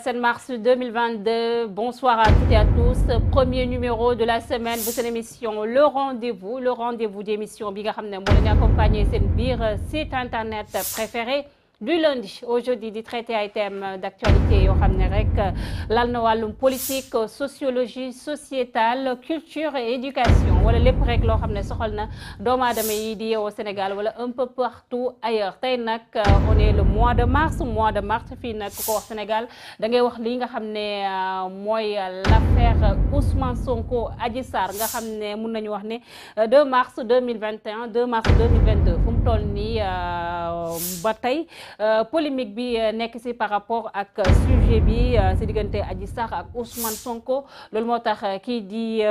7 mars 2022. Bonsoir à toutes et à tous. Premier numéro de la semaine bu seen émission le rendez-vous d'émission bi nga xam ne moo leen accompagner seen biir site internet préféré du lundi au jeudi di traiter ay thèmes d'actualité yoo xam ne rek lal na wàllum politique, sociologie, sociétale, culture et éducation wala lépp rek loo xam ne soxal na doomu aadama yi di yeewoo Sénégal wala un peu partout ailleurs. Tey nag on est le mois de mars fii nag ku ko wax Sénégal da ngay wax lii nga xam ne mooy l'affaire Ousmane Sonko Adji Sarr nga xam ne mun nañu wax ne 2 mars 2021 2 mars 2022 fu mu toll nii ba tey polémique bi nekk ci par rapport ak sujet bi ci diggante Adji Sarr ak Ousmane Sonko loolu moo tax kii di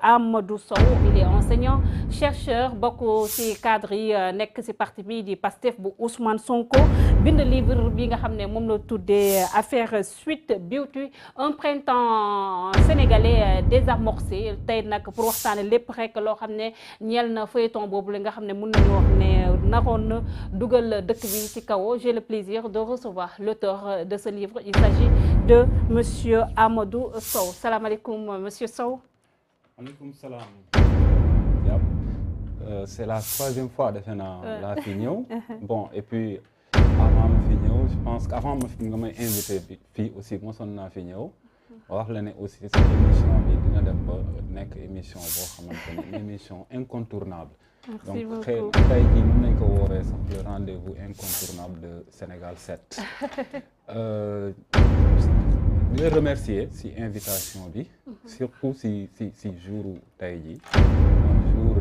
Amadou Sow il est enseignant chercheur bokk ci cadre yi nekk ci parti bi di Pastef bu Ousmane Sonko bind livre bi nga xam ne moom la tuddee affaire Sweet Beauty un printemps sénégalais désamorcé tey nag pour waxtaane lépp rek loo xam ne ñeel na feuilleton boobu la nga xam ne mën nañu wax ne naroon na dugal dëkk bi ci kaw. J'ai le plaisir de recevoir l'auteur de ce livre. Il s'agit de monsieur Amadou Sow. Salam alaikum monsieur Sow. Alaikum salam. C'est la troisième fois defe naa laa fi ñëw. Bon et puis avant ma fi ñëw je pense qu'avant ma fi nga may invité fii aussi mosoon naa fi ñëw. wax la ne aussi cette émission bi dina dem ba nekk émission boo xamante ne émission incontournable. Merci donc beaucoup. tey jii mën nañu ko woowee sax le rendez-vous incontournable de Sénégal 7. di la remercier ci invitation bi. surtout ci jour tey jii. un jour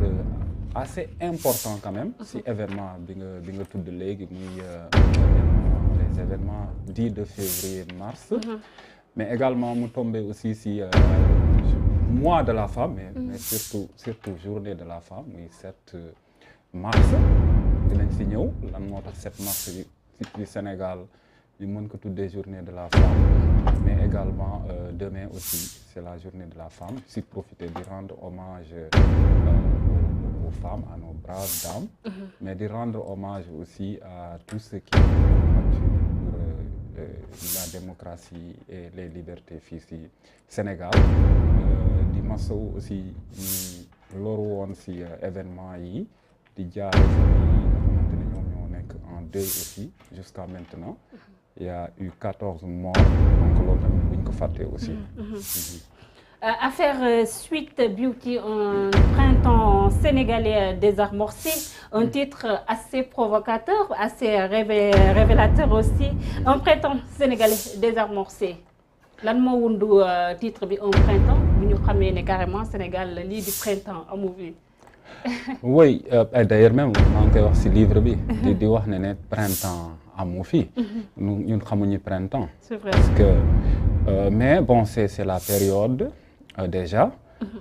assez important quand même. ci événement bi nga tudd léegi muy les événements dits de février mars. mais également mu tombé aussi ci mois de la femme mais surtout journée de la femme muy 7 mars dinañ ci ñëw lan moo tax 7 mars bi ci Sénégal ñu mën ko tuddee journée de la femme mais également demain aussi c'est la journée de la femme si profiter di rendre hommage aux femmes, à nos braves dames mais di rendre hommage aussi à tous ceux qui ont battu pour la démocratie et les libertés fii ci Sénégal di masawu aussi ñu loru woon ci événement yi di jaare famille yi nga xamante ne ñoom ñoo nekk en deuil aussi jusqu'à maintenant il y a eu 14 morts donc loolu tamit buñ ko fàttee aussi. Affaire Sweet Beauty, un printemps sénégalais désamorcé, un titre assez provocateur, assez révélateur aussi. Un printemps sénégalais désamorcé. Lan moo wundu titre bi un printemps bu ñu xamee ne carrément Sénégal lii di printemps amu fi. Oui, d'ailleurs même maa ngi koy wax ci livre bi. di wax ne printemps amu fi. ñun xamuñu printemps. C'est vrai. Parce que mais bon c'est la période. Déjà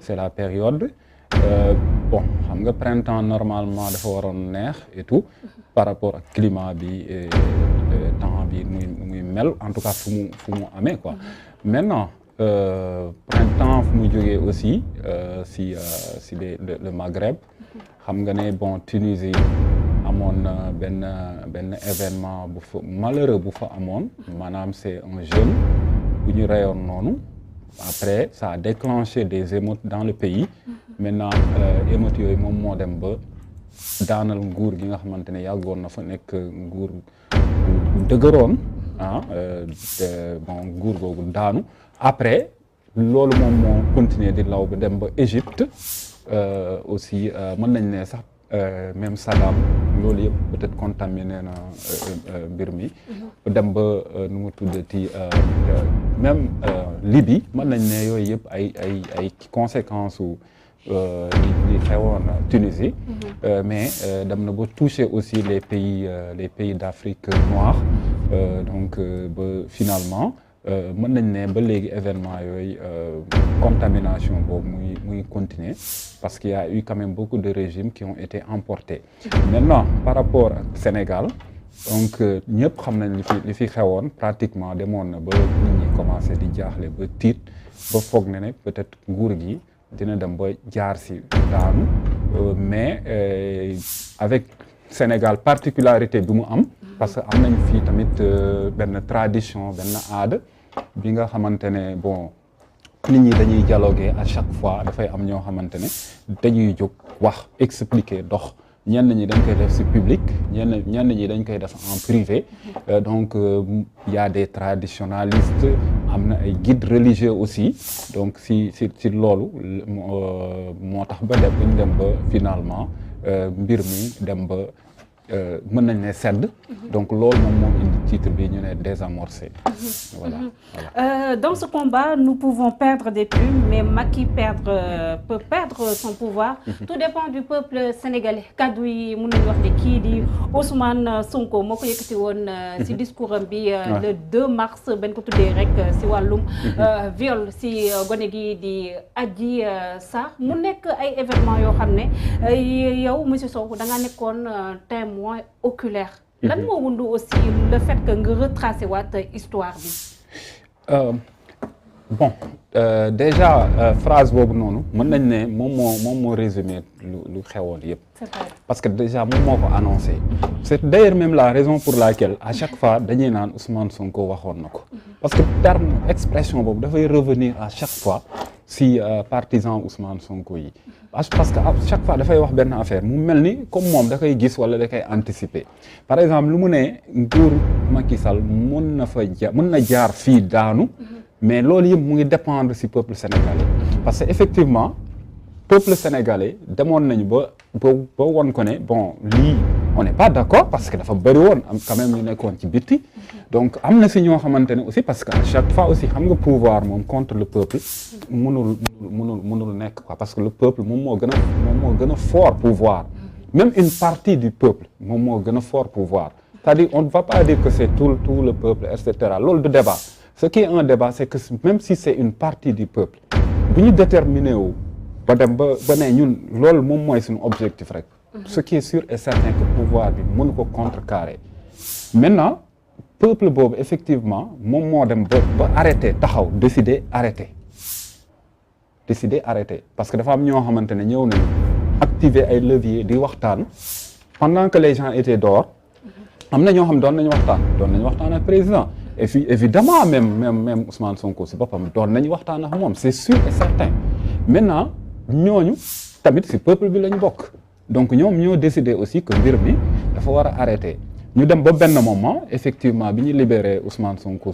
c'est la période bon xam nga printemps normalement dafa waroon neex et tout par rapport ak climat bi et temps bi muy mel en tout cas fu mu amee quoi maintenant printemps fu mu jógee aussi si le Maghreb xam nga ne bon Tunisie amoon na benn événement bu fa malheureux bu fa amoon maanaam c'est un jeune bu ñu reyoon noonu. Après ça a déclenché des émeutes dans le pays maintenant émeutes yooyu moom moo dem ba daanal nguur gi nga xamante ne yàggoon na fa nekk nguur gu dëgëroon bon nguur googu daanu après loolu moom moo continuer di law ba dem ba Égypte aussi mën nañ ne sax même Saddam loolu yëpp peut-être contaminé na mbir mi dem ba nu mu tuddati même Libye mën nañ ne yooyu yëpp ay conséquences su li xewoon Tunisie mais dem na ba toucher aussi les pays d'Afrique noire donc ba finalement mën nañ ne ba léegi événement yooyu contamination boobu muy continuer parce qu'il y a eu quand même beaucoup de régimes qui ont été emportés maintenant par rapport ak Sénégal donc ñëpp xam nañ li fi xewoon pratiquement demoon na ba nit ñi commencé di jaaxle ba tiit ba foog ne peut-être nguur gi dina dem ba jaar ci daanu mais avec Sénégal particularité bi mu am parce que am nañ fii tamit benn tradition benn aada bi nga xamante ne bon nit ñi dañuy dialoguer à chaque fois dafay am ñoo xamante ne dañuy jóg wax expliquer dox ñenn ñi dañ koy def ci public ñenn ñi dañ koy def en privé donc y a des traditionalistes am na ay guides religieux aussi donc si loolu moo tax ba ñu dem ba finalement mbir mi dem ba mën nañ ne sedd donc loolu moom moo indi titre bi ñu ne désamorcé voilà. Dans ce combat nous pouvons perdre des plumes mais Macky peut perdre son pouvoir. Tout dépend du peuple sénégalais. Kaddu yi mën nañu wax ne kii di Ousmane Sonko moo ko yëkkati woon ci discours am bi le 2 mars bañ ko tuddee rek ci wàllum viol ci gone gi di Adji Sarr mu nekk ay événements yoo xam ne yow monsieur Sow da nga nekkoon témoin oculaire. Lan moo wundu aussi le fait que nga retracer waat histoire bi. Bon déjà phrase boobu noonu mën nañ ne moom moo résumé lu xewoon yëpp. Parce que déjà moom moo ko annoncé. C'est d'ailleurs même la raison pour laquelle à chaque fois dañuy naan Ousmane Sonko waxoon na ko. Parce que terme expression boobu dafay revenir à chaque fois si partisan Ousmane Sonko yi. Parce que à chaque fois dafay wax benn affaire mu mel ni comme moom da koy gis wala da koy anticiper par exemple lu mu ne nguur Macky Sall mën na jaar fii daanu mais loolu yëpp mu ngi dépendre ci peuple sénégalais parce que effectivement peuple sénégalais demoon nañu ba won ko ne bon lii on n'est pas d'accord parce que dafa bëri woon am quand même ñu nekkoon ci bitti donc am na ci ñoo xamante ne aussi parce que à chaque fois aussi xam nga pouvoir moom contre le peuple mënul nekk quoi parce que le peuple moom moo gën a fort pouvoir même une partie du peuple moom moo gën a fort pouvoir c'est-à-dire on ne va pas dire que c'est tout le peuple et cetera loolu du débat ce qui est un débat c'est que même si c'est une partie du peuple bu ñu déterminé wu ba dem ba ne ñun loolu moom mooy suñu objectif rek ce qui est sûr et certain que pouvoir bi mënu ko contrecarrer maintenant peuple boobu effectivement moom moo dem ba arrêter taxaw décider arrêter parce que dafa am ñoo xamante ne ñëw nañu activer ay leviers di waxtaan pendant que les gens étaient dehors am na ñoo xam doon nañu waxtaan ak président et puis évidemment même Ousmane Sonko si boppam doon nañu waxtaan ak moom c'est sûr et certain maintenant ñooñu tamit si peuple bi lañ bokk donc ñoom ñoo décidé aussi que mbir mi dafa war a arrêter ñu dem ba benn moment effectivement bi ñu libéré Ousmane Sonko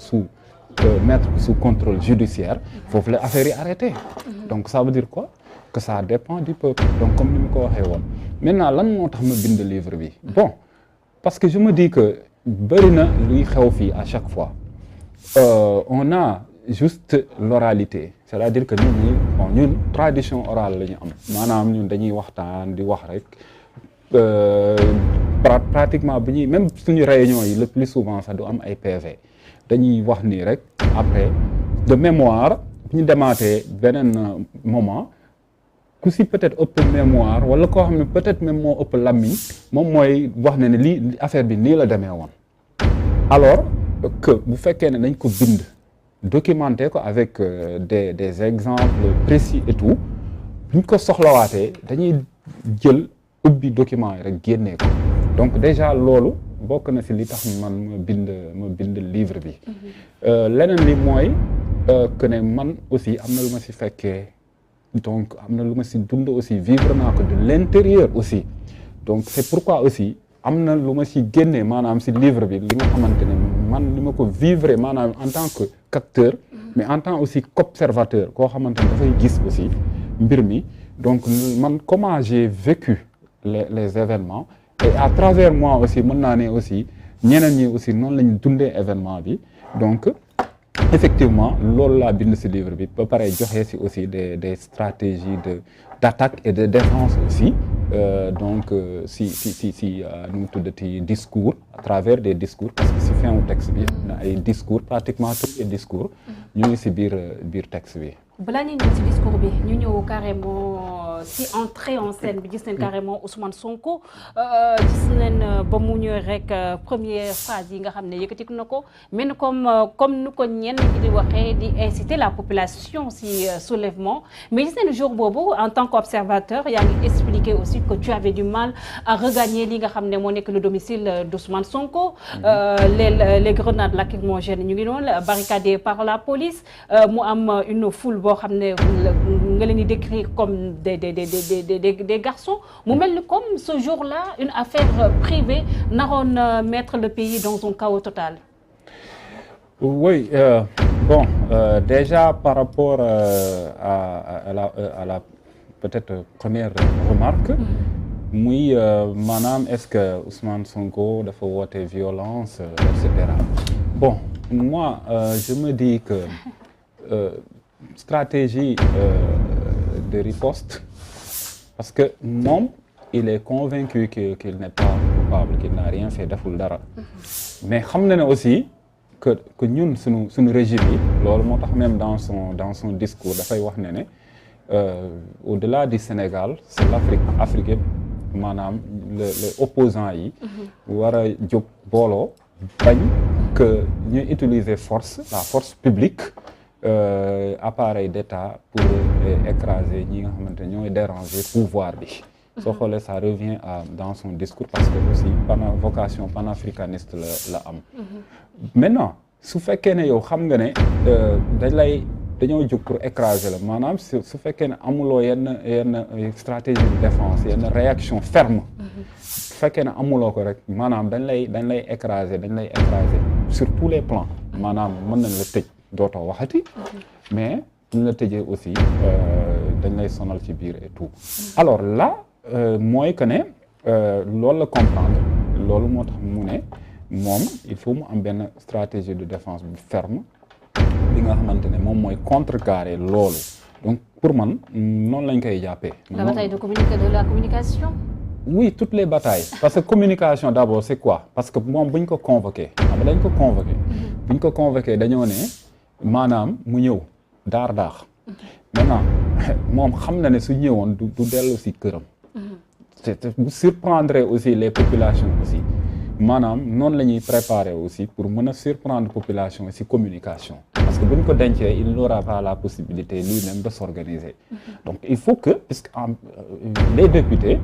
mettre sous contrôle judiciaire foofu la affaire yi arrêté donc ça veut dire quoi que ça dépend du peuple donc comme ni mu ko waxee woon maintenant lan moo tax ma bind livre bi bon parce que je me dis que bëri na luy xew fii à chaque fois on a juste l'oralité c'est-à-dire que ñun tradition orale la ñu am maanaam ñun dañuy waxtaan di wax rek pratiquement bi ñuy même suñu réunion yi le plus souvent sax du am ay PV dañuy wax nii rek après de mémoire bu ñu demaatee beneen moment ku si peut-être ëpp mémoire wala koo xam ne peut-être même moo ëpp làmmiñ moom mooy wax ne lii affaire bi nii la demee woon alors que bu fekkee ne dañ ko bind documenter ko avec des exemples précis et tout buñ ko soxlawaatee dañuy jël ubbi document yi rek génnee ko donc déjà loolu bokk na ci li tax man ma bind livre bi leneen li mooy que ne man aussi am na lu ma ci fekkee donc am na lu ma ci dund aussi vivre naa ko de l'intérieur aussi donc c'est pourquoi aussi am na lu ma ci génnee maanaam ci livre bi li nga xamante ne man li ma ko vivre maanaam en tant que qu'acteur mais en tant aussi qu'observateur koo xamante ne dafay gis aussi mbir mi donc man comment j'ai vécu les événements et à travers moi aussi mën naa ne aussi ñeneen ñi aussi noonu la ñu dundee événement bi donc effectivement loolu laa bind ci livre bi ba pare joxe ci aussi des stratégies d'attaque et de défense aussi donc si nu mu tuddati discours à travers des discours parce que ci fin wu texte bi na ay discours pratiquement tous les discours ñu ngi ci biir texte bi. balaa ñuy ñëw ci discours bi ñu ñëw carrément si entrée en scène bi gis nañ carrément Ousmane Sonko gis nañ ba mu ñëw rek première phrase yi nga xam ne yëkkati na ko mais comme nu ko ñenn ñi di waxee di inciter la population si soulèvement mais gis nañ jour boobu en tant qu'observateur yaa ngi expliqué aussi que tu avais du mal à regagner li nga xam ne moo nekk le domicile d'Ousmane Sonko les grenades lacrymogènes ñu ngi noonu barricadées par la police mu am une foule boo xam ne nga leen di décrire comme des garçons mu mel ni comme ce jour-là une affaire privée naroon mettre le pays dans un chaos total. Oui, déjà par rapport à la peut-être première remarque muy maanaam est-ce que Ousmane Sonko dafa woote violence et cetera. Bon, moi je me dis que stratégie de riposte parce que moom il est convaincu qu'il n'est pas coupable, qu'il n'a rien fait, deful dara mais xam na ne aussi que ñun suñu régime yi loolu moo tax même dans son discours dafay wax ne au-delà du Sénégal c'est Afrique yëpp maanaam le opposant yi war a jóg booloo bañ que ñu utiliser la force publique appareil d'État pour écraser ñi nga xamante ne ñooy déranger pouvoir bi soo xoolee ça revient dans son discours parce que aussi vocation panafricaniste la am maintenant su fekkee ne yow xam nga ne dañoo jóg pour écraser la maanaam su fekkee ne amuloo yenn stratégie de défense yenn réaction ferme su fekkee ne amuloo ko rek maanaam dañ lay écraser sur tous les plans maanaam mën nañ la tëj dootoo waxati mais buñ la tëjee aussi dañ lay sonal ci biir et tout alors là mooy que ne loolu la comprendre loolu moo tax mu ne moom il faut mu am benn stratégie de défense bu ferme bi nga xamante ne moom mooy contrecarrer loolu donc pour man noonu lañ koy jàppee. La bataille de la communication. Oui, toutes les batailles parce que communication d'abord c'est quoi parce que moom bu ñu ko convoqué xam nga dañ ko convoqué bu ñu ko convoqué dañoo ne maanaam mu ñëw daar maintenant moom xam na ne su ñëwoon du dellu si këram vous surprendrez aussi les populations aussi maanaam noonu la ñuy préparer aussi pour mën a surprendre population ci communication parce que bu ñu ko dencee il n'aura pas la possibilité lui-même de s'organiser donc il faut que puisque les députés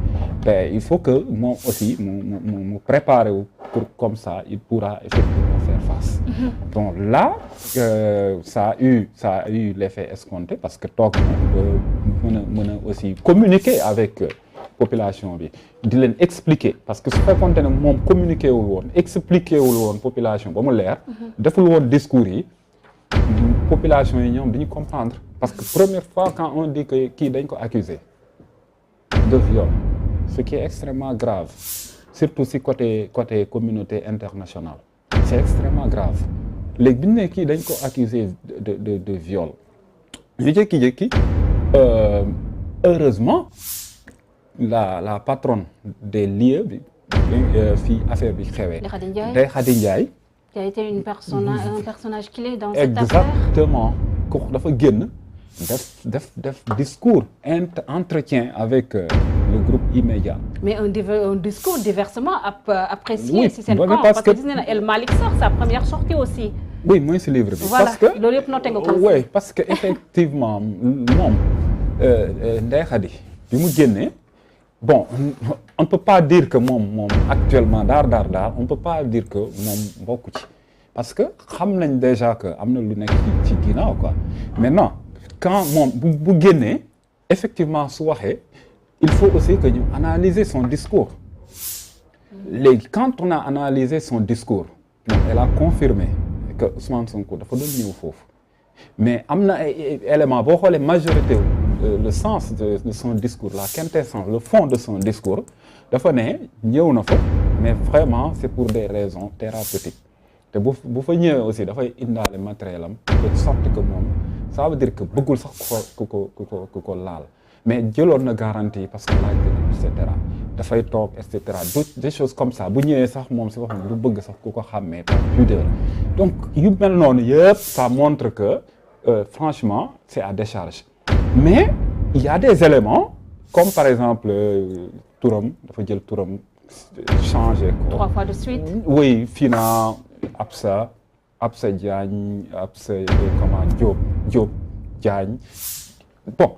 il faut que moom aussi mu préparer wu pour comme ça il pourra effectivement faire face donc là ça a eu l'effet escompté parce que toog na mën a aussi communiquer avec population bi di leen expliquer parce que su fekkoonte ne moom communiquer wul woon expliquer wul woon population ba mu leer deful woon discours yi population yi ñoom dañu comprendre parce que première fois quand on dit que kii dañ ko accusé de viol ce qui est extrêmement grave surtout si côté communauté internationale c'est extrêmement grave léegi bi ñu ne kii dañ ko accusé de viol ñu jékki-jékki heureusement la patronne des lieux bi fii affaire bi xewee Ndeye Khady Ndiaye qui a été un personnage clé dans cette affaire. Exactement kooku dafa génn def discours entretien avec le groupe E-Media. Mais un discours diversement apprécié oui, si c'est le cas parce que gis nañ ne El Malick Sarr sa première sortie aussi. Oui mooy si livre bi. Voilà parce que loolu yëpp noté nga ko. oui parce que effectivement moom Ndeye Khady bi mu génnee bon on ne peut pas dire que moom actuellement daar on ne peut pas dire que moom bokku ci parce que xam nañ déjà que am na lu nekk ci ginnaaw quoi maintenant quand moom bu génnee effectivement su waxee il faut aussi que ñu analyser son discours léegi quand on a analysé son discours moom elle a confirmé que Ousmane Sonko dafa doon ñëw foofu mais am na ay éléments boo xoolee majorité le sens de son discours la quintessence le fond de son discours dafa ne ñëw na fa mais vraiment c'est pour des raisons thérapeutiques te bu fa ñëwee aussi dafay indaale matériel am de sorte que moom ça veut dire que bëggul sax ku ko laal mais jëloon na garantie parce que laaj et cetera dafay toog et cetera des choses comme ça bu ñëwee sax moom si waxam du bëgg sax ku ko xàmmee par pudeur donc yu mel noonu yëpp ça montre que franchement c'est à décharge mais il y a des éléments comme par exemple turam dafa jël turam changé ko 3 fois de suite. oui Fina Absa Diagne Absa comment Diop Diagne bon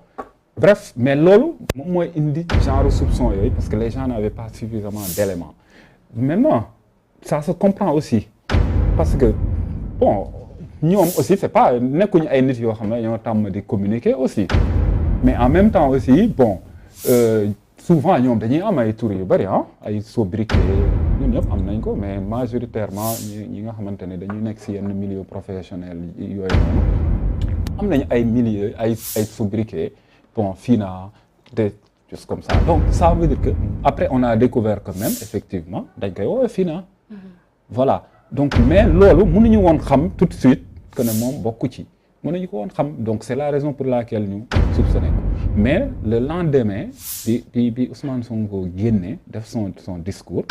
bref mais loolu moom mooy indi genre soupçon yooyu parce que les gens n'avaient pas suffisamment d'éléments maintenant ça se comprend aussi parce que bon ñoom aussi c'est pas nekkuñu ay nit yoo xam ne ñoo tàmm di communiquer aussi mais en même temps aussi bon souvent ñoom dañuy am ay tur yu bari ay sobriquet ñun ñëpp am nañ ko mais majoritairement ñi nga xamante ne dañuy nekk ci yenn milieu professionnel yooyu noonu am nañ ay milieu ay sobriquet bon Fina des choses comme ça donc ça veut dire que après on a découvert que même effectivement dañ koy woowee Fina voilà donc mais loolu mënuñu woon xam tout de suite que ne moom bokku ci mënuñu ko woon xam donc c'est la raison pour laquelle ñu soupçonné ko mais le lendemain bi Ousmane Sonko génne def son discours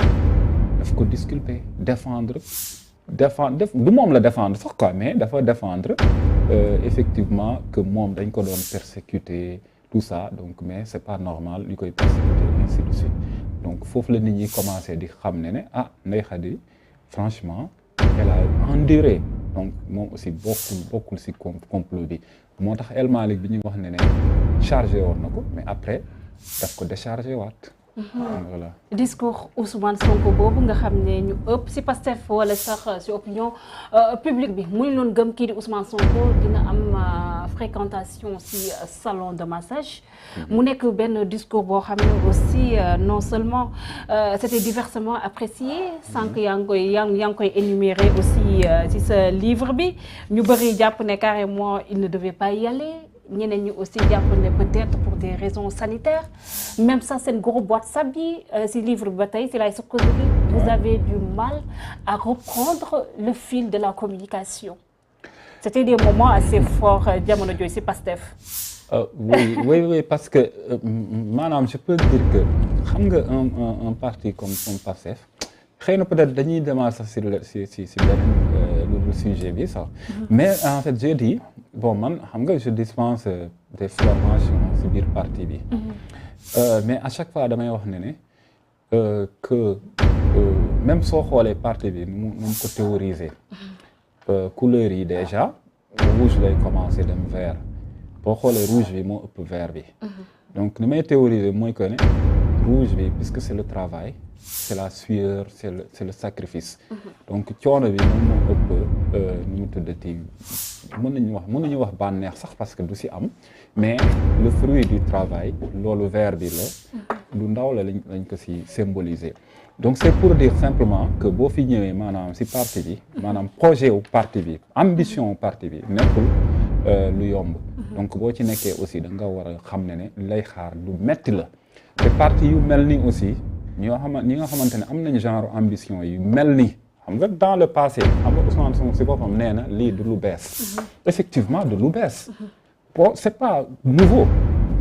daf ko disculper défendre du moom la défendre sax quoi mais dafa défendre effectivement que moom dañ ko doon persécuter tout ça donc mais c'est pas normal ñu koy persécuter ainsi de suite donc foofu la nit ñi commencé di xam ne Ndeye Khady franchement elle a enduré donc moom aussi bokkul ci complot bi moo tax El Malick bi ñuy wax ne chargé woon na ko mais après daf ko déchargé waat. Voilà. Discours Ousmane Sonko boobu nga xam ne ñu ëpp ci Pastef wala sax ci opinion publique bi muy loon gëm kii di Ousmane Sonko dina am fréquentation ci salon de massage mu nekk benn discours boo xam ne aussi non seulement c'était diversement apprécié sànq yaa ngi koy énumérer aussi ci sa livre bi ñu bëri jàpp ne carrément il ne devait pas y aller ñeneen ñi aussi jàpp ne peut-être pour des raisons sanitaires même ça seen groupe WhatsApp bi ci livre bi ba tey ci lay sukkandiku vous avez du mal à reprendre le fil de la communication c'était des moments assez forts jamono jooy ci Pastef. Oui parce que maanaam je peux dire que xam nga un parti comme Pastef xëy na peut-être dañuy démarrer sax ci beneen sujet bi sax mais en fait je dis bon man xam nga je dispense des formations ci biir parti bi mais à chaque fois damay wax ne que même soo xoolee parti bi nu mu ko théoriser couleurs yi déjà rouge lay commencer dem vert boo xoolee rouge bi moo ëpp vert bi donc ni may théoriser mooy que ne rouge bi puisque c'est le travail c'est la sueur c'est le sacrifice donc coono bi moom moo ëpp nu mu tuddati mën nañu wax bànneex sax parce que du ci am mais le fruit du travail loolu vert bi la lu ndaw la lañ ko ci symboliser donc c'est pour dire simplement que boo fi ñëwee maanaam ci parti bi maanaam projet wu parti bi ambition wu parti bi nekkul lu yomb donc boo ci nekkee aussi da nga war a xam ne lay xaar lu metti la te parti yu mel ni aussi ñi nga xamante ne am nañ genre ambition yu mel ni xam nga dans le passé xam nga Ousmane Sonko ci boppam nee na lii du lu bees effectivement du lu bees bon c'est pas nouveau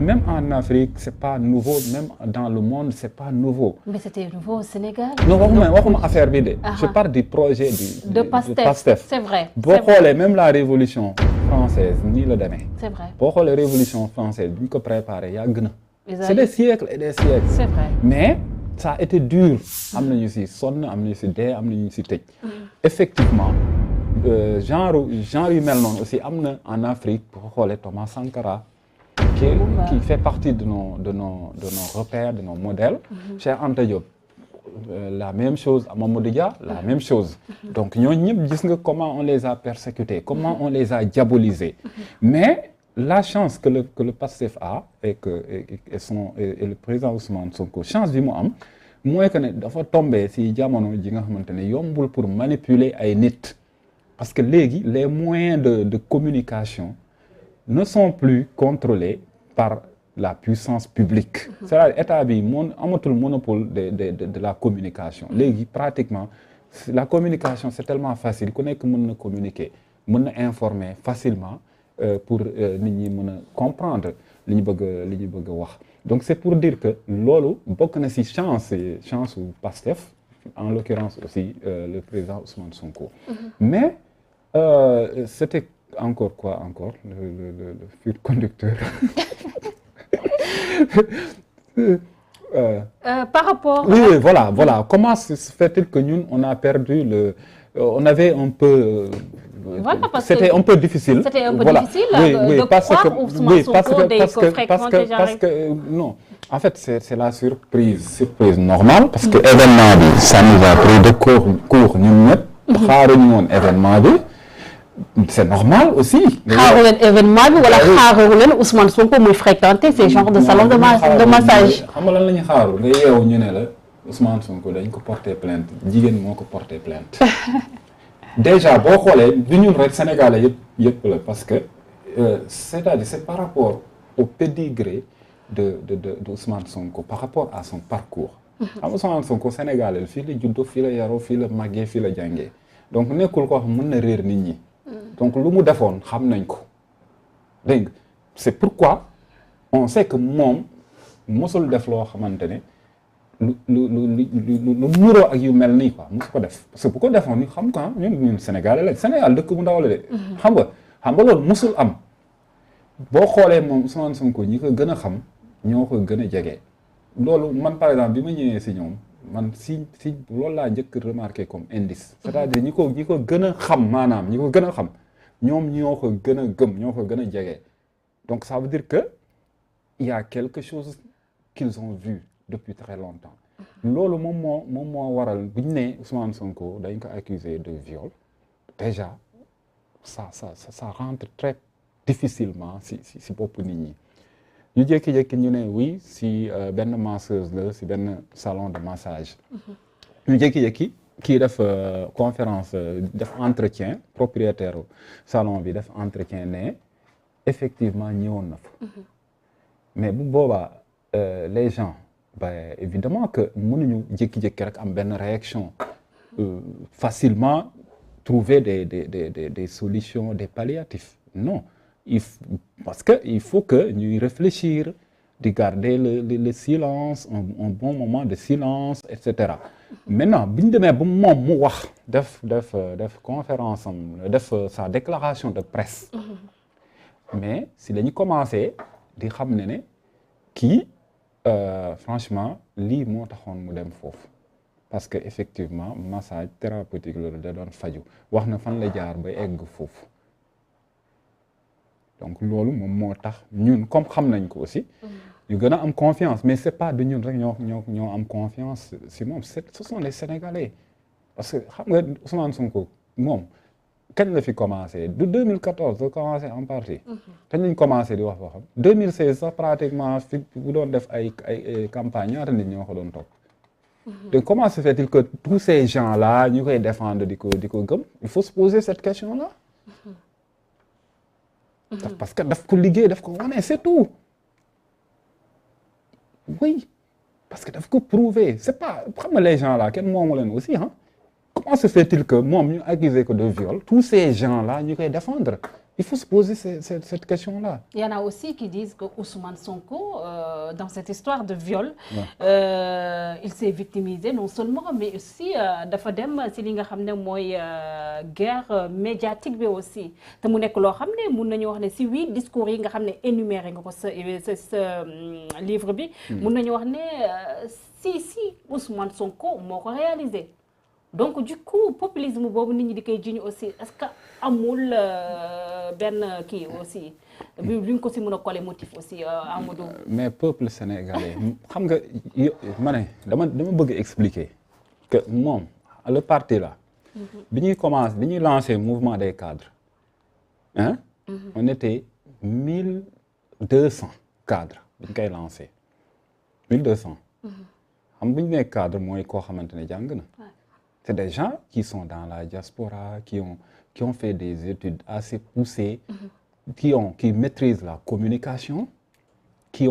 même en Afrique c'est pas nouveau même dans le monde c'est pas nouveau. Mais c'était nouveau au Sénégal. non waxuma affaire bi de. Je parle du projet de Pastef. C'est vrai. boo xoolee même la révolution française nii la demee. C'est vrai. boo xoolee révolution française bi ñu ko préparé yàgg na. C'est des siècles et des siècles. C'est vrai. Mais ça a été dur. am nañu ci sonn am nañu ci dee am nañu ci tëj. Effectivement genre yu mel noonu aussi am na en Afrique boo xoolee Thomas Sankara. qui fait partie de nos repères, de nos modèles. Cheikh Anta Diop, la même chose, Mamadou Dia, la même chose. Donc, nous avons comment on les a persécutés, comment on les a diabolisés. Mais la chance que le Pastef a et le président Ousmane Sonko, chance du moi, moi que dafa tombé si jamono ji nga xamantene yombul pour manipuler ay nit parce que les moyens de communication ne sont plus contrôlés par la puissance publique. C'est-à-dire état bi amatul monopole de la communication. Léegi pratiquement la communication c'est tellement facile ku nekk mën na communiquer mën na informer facilement pour nit ñi mën a comprendre li ñu bëgg a wax. Donc c'est pour dire que loolu bokk na ci chance u Pastef en l'occurrence aussi le président Ousmane Sonko. Mais c'était encore quoi encore le fil conducteur Par rapport. Oui, oui, voilà. Comment se fait-il que ñun on a perdu on avait un peu. Voilà, parce c'était que un peu difficile. C'était un peu Voilà. difficile Oui, de parce croire que, Ousmane oui, Sonko day ko fréquenter genre parce que non. En fait, c'est la surprise normale parce que événement bi ça nous a pris de court ñun ñëpp. xaaruñu woon événement bi. C'est normal aussi. xaaru leen événement bi wala xaaru leen Ousmane Sonko muy fréquenter ces genres de salon de massage. xam nga lan la ñuy xaaru nga yeewu ñu ne la Ousmane Sonko dañ ko porter plainte jigéen moo ko porter plainte. Déjà boo xoolee du ñun rek Sénégalais yëpp la parce que c'est-à-dire c'est par rapport au pédigré de Ousmane Sonko par rapport à son parcours. xam nga Ousmane Sonko Sénégalais fii la juddoo fii la yaroo fii la màggee fii la jàngee donc nekkul koo xam mën na réer nit ñi. donc lu mu defoon xam nañ ko dégg nga c'est pourquoi on sait que moom mosul def loo xamante ne lu nuroo ak yu mel nii quoi mosu ko def parce que bu ko defoon ni xam nga ñun Sénégalais la Sénégal dëkk bu ndaw la de. xam nga loolu mosul am boo xoolee moom Ousmane Sonko ñi ko gën a xam ñoo ko gën a jege loolu man par exemple bi ma ñëwee si ñoom. man si loolu laa njëkk remarqué comme indice c'est-à-dire ñi ko gën a xam maanaam ñi ko gën a xam ñoom ñoo ko gën a gëm ñoo ko gën a jege donc ça veut dire que il y a quelque chose qu'ils ont vu depuis très longtemps loolu moom moo waral bu ñu nee Ousmane Sonko dañ ko accusé de viol déjà ça rentre très difficilement si bopp nit ñi ñu jékki-jékki ñu ne oui si benn masseuse la si benn salon de massage. ñu jékki-jékki kii def conférence def entretien propriétaire salon bi def entretien ne effectivement ñëwoon na fa. mais bu boobaa les gens évidemment que mënuñu jékki-jékki rek am benn réaction facilement trouver des solutions des palliatifs non. Parce que il faut que ñuy réfléchir di garder le silence un bon moment de silence et cetera maintenant bi ñu demee ba moom mu wax def conférence am def sa déclaration de presse mais si la ñu commencé di xam ne kii franchement lii moo taxoon mu dem foofu parce que effectivement massage thérapeutique loolu da doon faju wax na fan la jaar ba egg foofu donc loolu moom moo tax ñun comme xam nañ ko aussi ñu gën a am confiance mais c'est pas de ñun rek ñoo am confiance si moom ce sont les Sénégalais parce que xam nga Ousmane Sonko moom kañ la fi commencé du 2014 la commencé en partie kañ lañ commencé di wax waxam 2016 sax pratiquement fi bu doon def ay campagne ñaata nit ñoo ko doon topp donc comment se fait-il que tous ces gens là ñu koy défendre di ko gëm il faut se poser cette question là parce que daf ko liggéey daf ko wane c'est tout oui parce que daf ko prouver c'est pas xam nga les gens là kenn moomu leen aussi ah comment se fait-il que moom ñu accusé ko de viol tous ces gens là ñu koy défendre il faut se poser cette question là. Il y en a aussi qui disent que Ousmane Sonko dans cette histoire de viol il s'est victimisé non seulement mais aussi dafa dem si li nga xam ne mooy guerre médiatique bi aussi te mu nekk loo xam ne mun nañu wax ne si 8 discours yi nga xam ne énuméré nga ko sa livre bi mun nañu wax ne si Ousmane Sonko moo ko réalisé donc du coup populisme boobu nit ñi di koy jiñ aussi est-ce que amul benn kii aussi bi ñu ko si mën a coller motif aussi Amadou. mais peuple sénégalais xam nga ma ne dama bëgg expliquer que moom le parti là bi ñuy commencé bi ñuy lancé mouvement des cadres hein on était 1200 cadres bi ñu koy lancé 1200 xam bu ñu nee cadre mooy koo xamante ne jàng na. C'est des gens qui sont dans la diaspora, qui ont fait des études assez poussées, qui maîtrisent la communication, il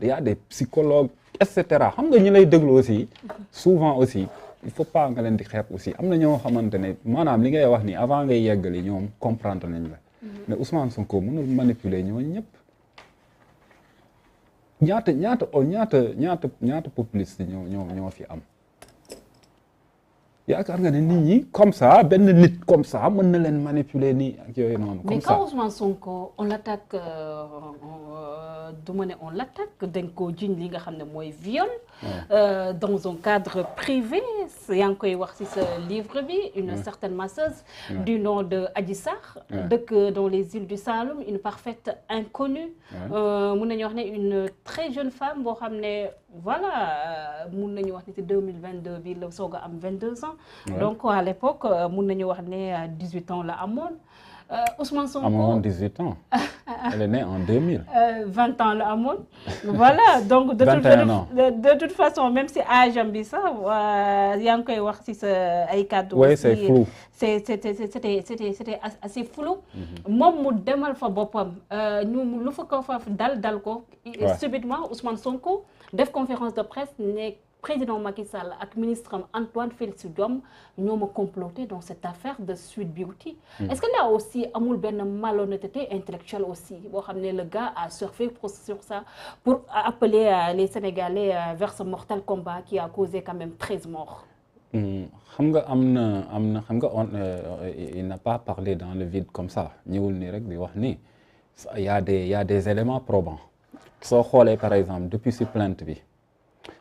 y a des psychologues, etc. xam nga ñu lay déglu aussi souvent aussi il faut pas nga leen di xeeb aussi am na ñoo xamante ne maanaam li ngay wax ni avant ngay yeggali ñoom comprendre nañ la mais Ousmane Sonko mënul manipuler ñooñu ñëpp ñaata populiste ñoo fi am yaakaar nga ne nit ñi comme ça benn nit comme ça mën na leen manipuler nii ak yooyu noonu. mais comme ça quand Ousmane Sonko on l'attaque du ma ne on l'attaque dañ koo jiñ li nga xam ne mooy viol. dans un cadre privé yaa ngi koy wax ci sa livre bi une certaine masseuse. du nom de Adji Sarr. dëkk dans les îles du Saloum une parfaite inconnue. mun nañu wax ne une très jeune femme boo xam ne voilà mun nañu wax ne ci 2022 bi la soog a am 22 ans. donc à l'époque mun nañu wax ne 18 ans la amoon. Ousmane Sonko amoon 18 ans. Elle est née en 2000. 20 ans la amoon. voilà donc de toute façon même si âge am bi sax yaa ngi koy wax ci sa ay kàddu. oui c'est flou. c'était assez flou. moom mu demal fa boppam ñu lu fa ko fa dal ko. subitement Ousmane Sonko def conférence de presse ne président Macky Sall ak ministre am Antoine Félix Diome ñoo ma comploté dans cette affaire de Sweet Beauty. Est-ce que là aussi amul benn malhonnêteté intellectuelle aussi boo xam ne le gars a surfé sur ça pour appeler les Sénégalais vers ce mortel combat qui a causé quand même 13 morts. xam nga am na xam nga il n'a pas parlé dans le vide comme ça ñëwul nii rek di wax ni il y a des éléments probants soo xoolee par exemple depuis si plainte bi.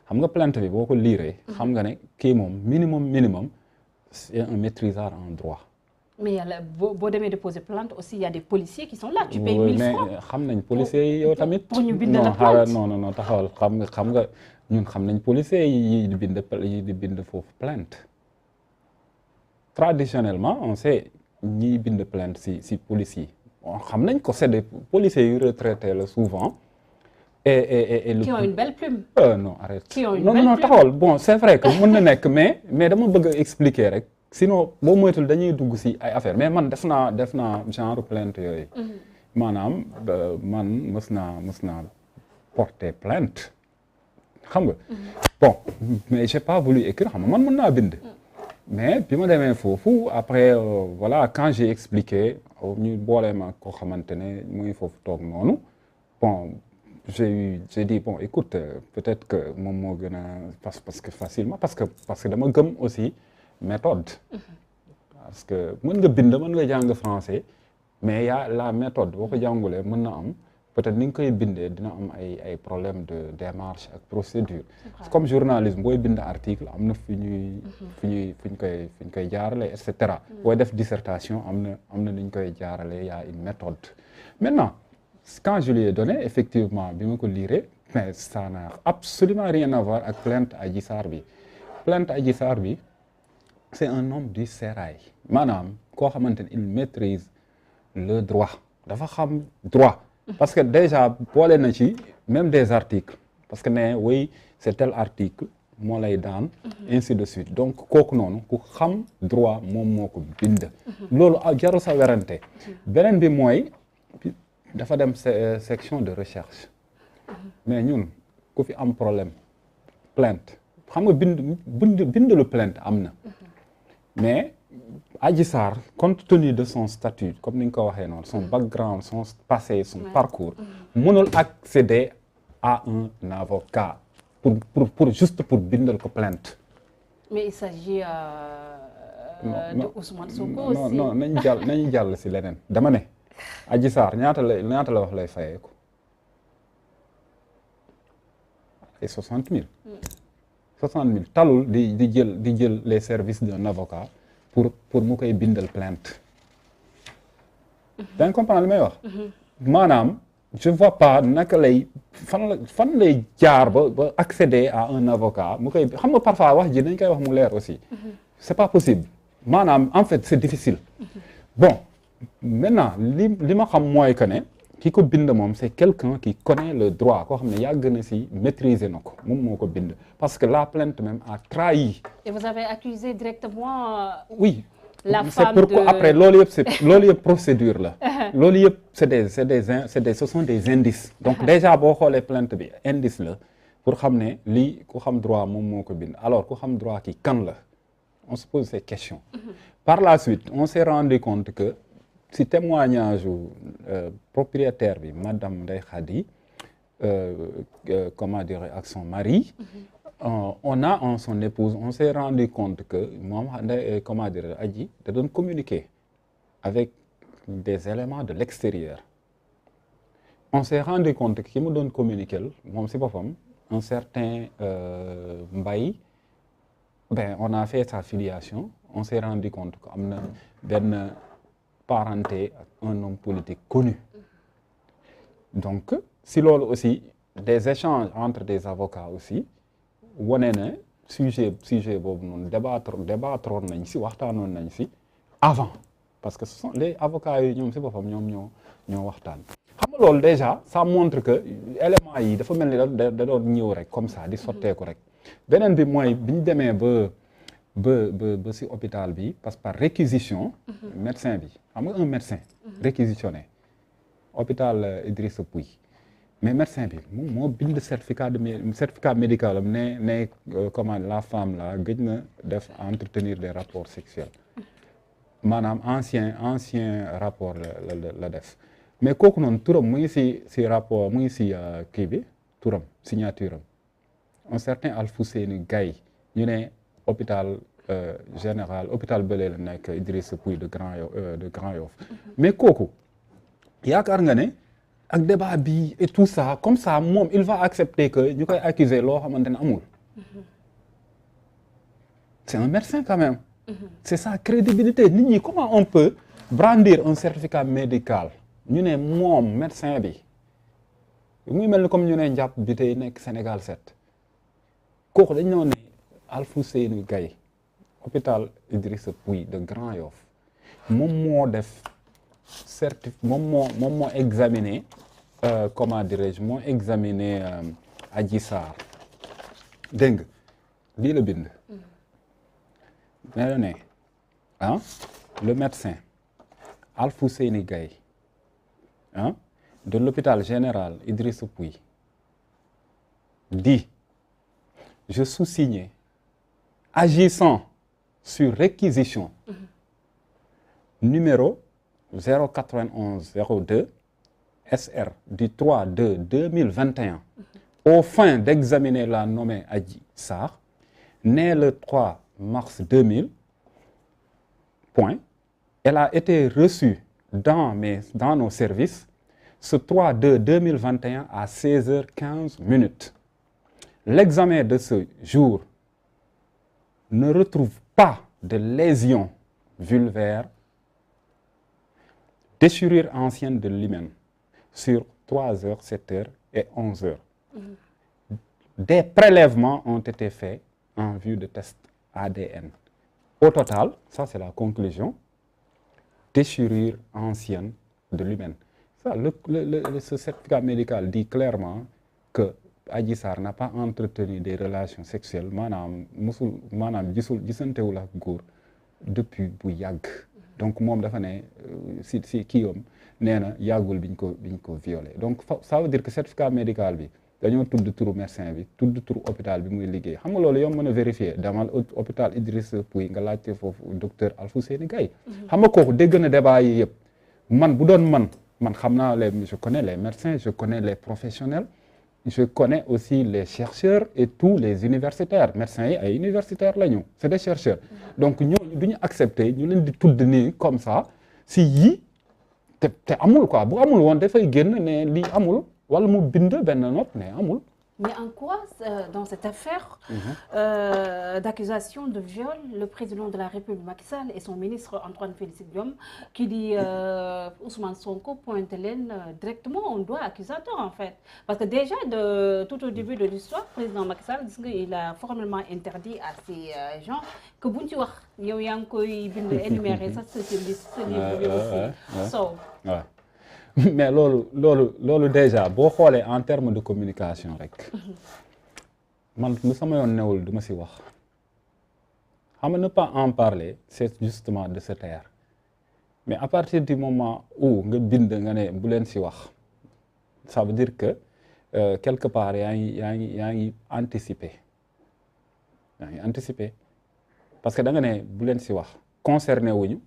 xam nga plainte bi boo ko liiree. xam nga ne kii moom minimum c'est un maîtrisard en droit. mais yàlla boo demee déposer plainte aussi il y a des policiers qui sont là. tu payes 1000 francs mais xam nañ policiers yi yow tamit. pour ñu bind la plainte non taxawal xam nga ñun xam nañ policiers yi di bind foofu plainte. traditionnellement on sait ñiy bind plainte si policiers yi xam nañ ko c'est des policiers yu retraités la souvent. et qui ont une belle plume. non arrête. qui ont une non belle non plume. taxawal bon c'est vrai que mën na nekk mais dama bëgg a expliquer rek sinon boo moytul dañuy dugg si ay affaires mais man def naa genre plainte yooyu. maanaam man mës naa porter plainte xam nga. bon mais j'ai pas voulu écrire xam nga man mën naa bind. mais bi ma demee foofu après voilà quand j'ai expliqué ñu boole ma koo xamante ne muy foofu toog noonu bon. j'ai dit bon écoute peut-être que moom moo gën a parce que facilement parce que dama gëm aussi méthode. parce que mën nga bind mën nga jàng français mais y a la méthode boo ko jàngulee mën na am peut-être ni nga koy bindee dina am ay problème de démarche ak procédure. comme journalisme booy bind article am na fu ñu koy jaarale et cetera. booy def dissertation am na nu ñu koy jaarale y a une méthode maintenant. Quand je lui ai donné effectivement bi ma ko lire mais ça n'a absolument rien à voir ak plainte Adji Sarr bi plainte Adji Sarr bi c'est un homme du sérail maanaam koo xamante ne il maîtrise le droit dafa xam droit parce que déjà boole na ci même des articles parce que ne oui c'est tel article moo lay daan ainsi de suite donc kooku noonu ku xam droit moom moo ko bind loolu jarul sa werante beneen bi mooy dafa dem section de recherche mais ñun ku fi am problème plainte xam nga bind lu plainte am na mais Adji Sarr compte tenu de son statut comme ni nga ko waxee noonu son background son passé son parcours mënul accéder à un avocat pour bindal ko plainte. mais il s'agit de Ousmane Sonko aussi. non nañu jàll si leneen dama ne. Adji Sarr ñaata la wax lay fayeeku ay 60 000. 60 000 talul di jël les services d'un avocat pour mu koy bindal plainte. da nga comprendre li may wax. maanaam je vois pas naka lay fan lay jaar ba accéder à un avocat mu koy xam nga parfois wax ji dañ koy wax mu leer aussi. c'est pas possible maanaam en fait c'est difficile. bon. maintenant li ma xam mooy que ne ki ko bind moom c'est quelqu'un qui connaît le droit koo xam ne yàgg na si maîtriser na ko moom moo ko bind parce que la plainte même a trahi. et vous avez accusé directement. oui la c'est femme pourquoi de... après loolu yëpp procédure la. loolu yëpp ce sont des indices. donc déjà boo xoolee plainte bi indice la pour xam ne lii ku xam droit moom moo ko bind alors ku xam droit ki kan la on se pose ces questions. par la suite on s'est rendu compte que. si témoignage propriétaire bi madame Ndeye Khady comment dire ak son mari on a en son épouse, on s'est rendu compte que moom comment dire Adji da doon communiquer avec des éléments de l'extérieur. On s'est rendu compte que ki mu doon communiquer moom si boppam un certain Mbaye, ben on a fait sa filiation, on s'est rendu compte que am na benn parenté ak un homme politique connu. Donc si loolu aussi des échanges entre des avocats aussi wane na sujet boobu noonu débattroon nañ si waxtaanoon nañ si avant parce que ce sont les avocats yi ñoom si boppam ñoom ñoo waxtaan. xam nga loolu déjà ça montre que éléments yi dafa mel ni da doon ñëw rek comme ça di sotteeku rek beneen bi mooy bi ñu demee ba si hôpital bi parce que par réquisition médecin bi xam nga un médecin réquisitionné hôpital Idrissa Pouye mais médecin bi moom moo bind certificat médical am ne comment la femme là gëj na def entretenir des rapports sexuels maanaam ancien rapport la def mais kooku noonu turam mu ngi si rapport mu ngi si kii bi turam signature am un certain Alfousseyni Gaye ñu ne hôpital général hôpital Bële la nekk Idrissa Pouye de Grand Yoff mais kooku yaakaar nga ne ak débat bi et tout ça comme ça moom il va accepter que ñu koy accuser loo xamante ne amul. C'est un médecin quand même. C'est sa crédibilité nit ñi comment on peut brandir un certificat médical ñu ne moom médecin bi muy mel ni comme ñu ne njàpp bi tey nekk Sénégal 7 kooku dañ ñoo ne Alfousseyni Gaye hôpital Idrissa Pouye de Grand Yoff moom moo def moom moo examiné comment dirais-je moo examiné Adji Sarr dégg nga lii la bind ne le médecin Alfousseyni Gaye de l'hôpital général Idrissa Pouye dit je sous-signe agissant sur réquisition numéro 09102 SR du 3/2/2021 aux fins d'examiner la nommée Adji Sarr née le 3 mars 2000 point elle a été reçue dans nos services ce 3/2/2021 à 16h15. L'examen de ce jour ne retrouve pas de lésions vulvaires, déchirure ancienne de l'hymen sur 3h, 7h et 11h. Des prélèvements ont été faits en vue de tests ADN. Au total, ça c'est la conclusion, déchirure ancienne de l'hymen. Ça, ce certificat médical dit clairement que Adji Sarr n'a pas entretenu des relations sexuelles maanaam gisantewul ak góor depuis bu yàgg. Donc moom dafa ne si kii yom nee na yàggul biñ ko violé donc ça veut dire que certificat médical bi dañoo tudd turu médecin bi tudd turu hôpital bi muy liggéey xam nga loolu yow mën a vérifier demal hôpital Idrissa Pouye nga laajte foofu docteur Alfousseyni Gaye xam nga kooku dégg na débat yi yëpp man bu doon man xam naa je connais les médecins je connais les professionnels je connais aussi les chercheurs et tous les universitaires médecins yi ay universitaires la ñu c'est des chercheurs donc ñooñu du ñu accepter ñu leen di tudd nii comme ça si yii te amul quoi bu amul woon dafay génn ne lii amul wala mu bind benn note ne amul. Mais en quoi, dans cette affaire d'accusation de viol, le président de la République Macky Sall et son ministre Antoine Félix Diome qui dit Ousmane Sonko pointe leen directement on doit accusateur en fait parce que déjà tout au début de l'histoire président Macky Sall gis nga il a formellement interdit à ces gens que buñ ci wax yow yaa ngi koy bind énumérer sax sa liste sa livre aussi so mais loolu déjà boo xoolee en termes de communication rek man lu sama yoon newul du ma si wax xam nga ne pas en parler c'est justement de se taire mais à partir du moment où nga bind nga ne bu leen si wax ça veut dire que quelque part yaa ngi anticiper parce que da nga ne bu leen si wax concerné wuñu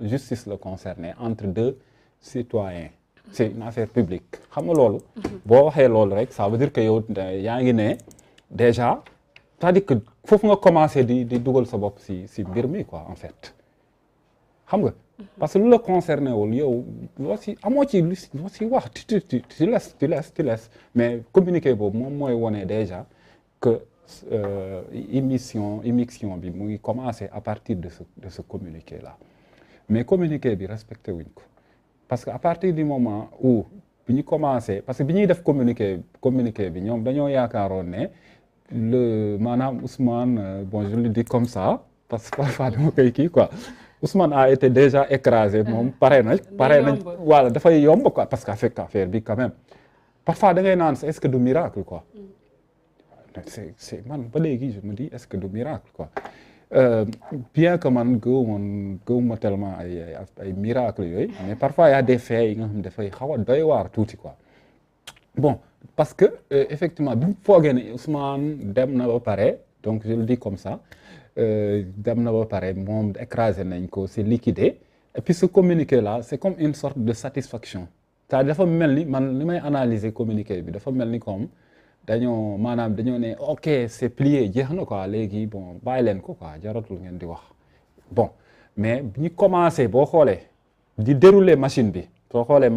justice la concerné entre deux citoyen c'est une affaire publique xam nga loolu boo waxee loolu rek ça veut dire que yow yaa ngi ne déjà c'est-à-dire que foofu nga commencé di dugal sa bopp si mbir mi quoi en fait xam nga parce que lu la concerné wul yow loo si amoo ci loo si wax tu laisses mais communiqué boobu moom mooy wone déjà que émission bi mu ngi commencé à partir de ce communiqué là mais communiqué bi respecté wuñ ko parce que à partir du moment où bi ñu commencé parce que bi ñuy def communiqué bi ñoom dañoo yaakaaroon ne maanaam Ousmane bon je le dis comme ça parce que parfois dama koy kii quoi Ousmane a été déjà écrasé moom pare na voilà dafay yomb quoi parce que affaire bi quand même parfois da ngay naan est-ce que du miracle quoi c'est man ba léegi je me dis est-ce que du miracle quoi bien que man gëwuma tellement ay miracle yooyu mais parfois y a des faits yi nga xam dafay xaw a doy waar tuuti quoi bon parce que effectivement bi mu foogee ne Ousmane dem na ba pare donc je le dis comme ça dem na ba pare moom écrasé nañ ko c'est liquidé et puis ce communiqué là c'est comme une sorte de satisfaction c'est-à-dire dafa mel ni man li may analyser communiqué bi dafa mel ni comme dañoo ne ok c'est plié jeex na quoi léegi bon bàyyi leen ko quoi jaratul ngeen di wax bon mais bi ñu commencé boo xoolee di dérouler machine bi soo xoolee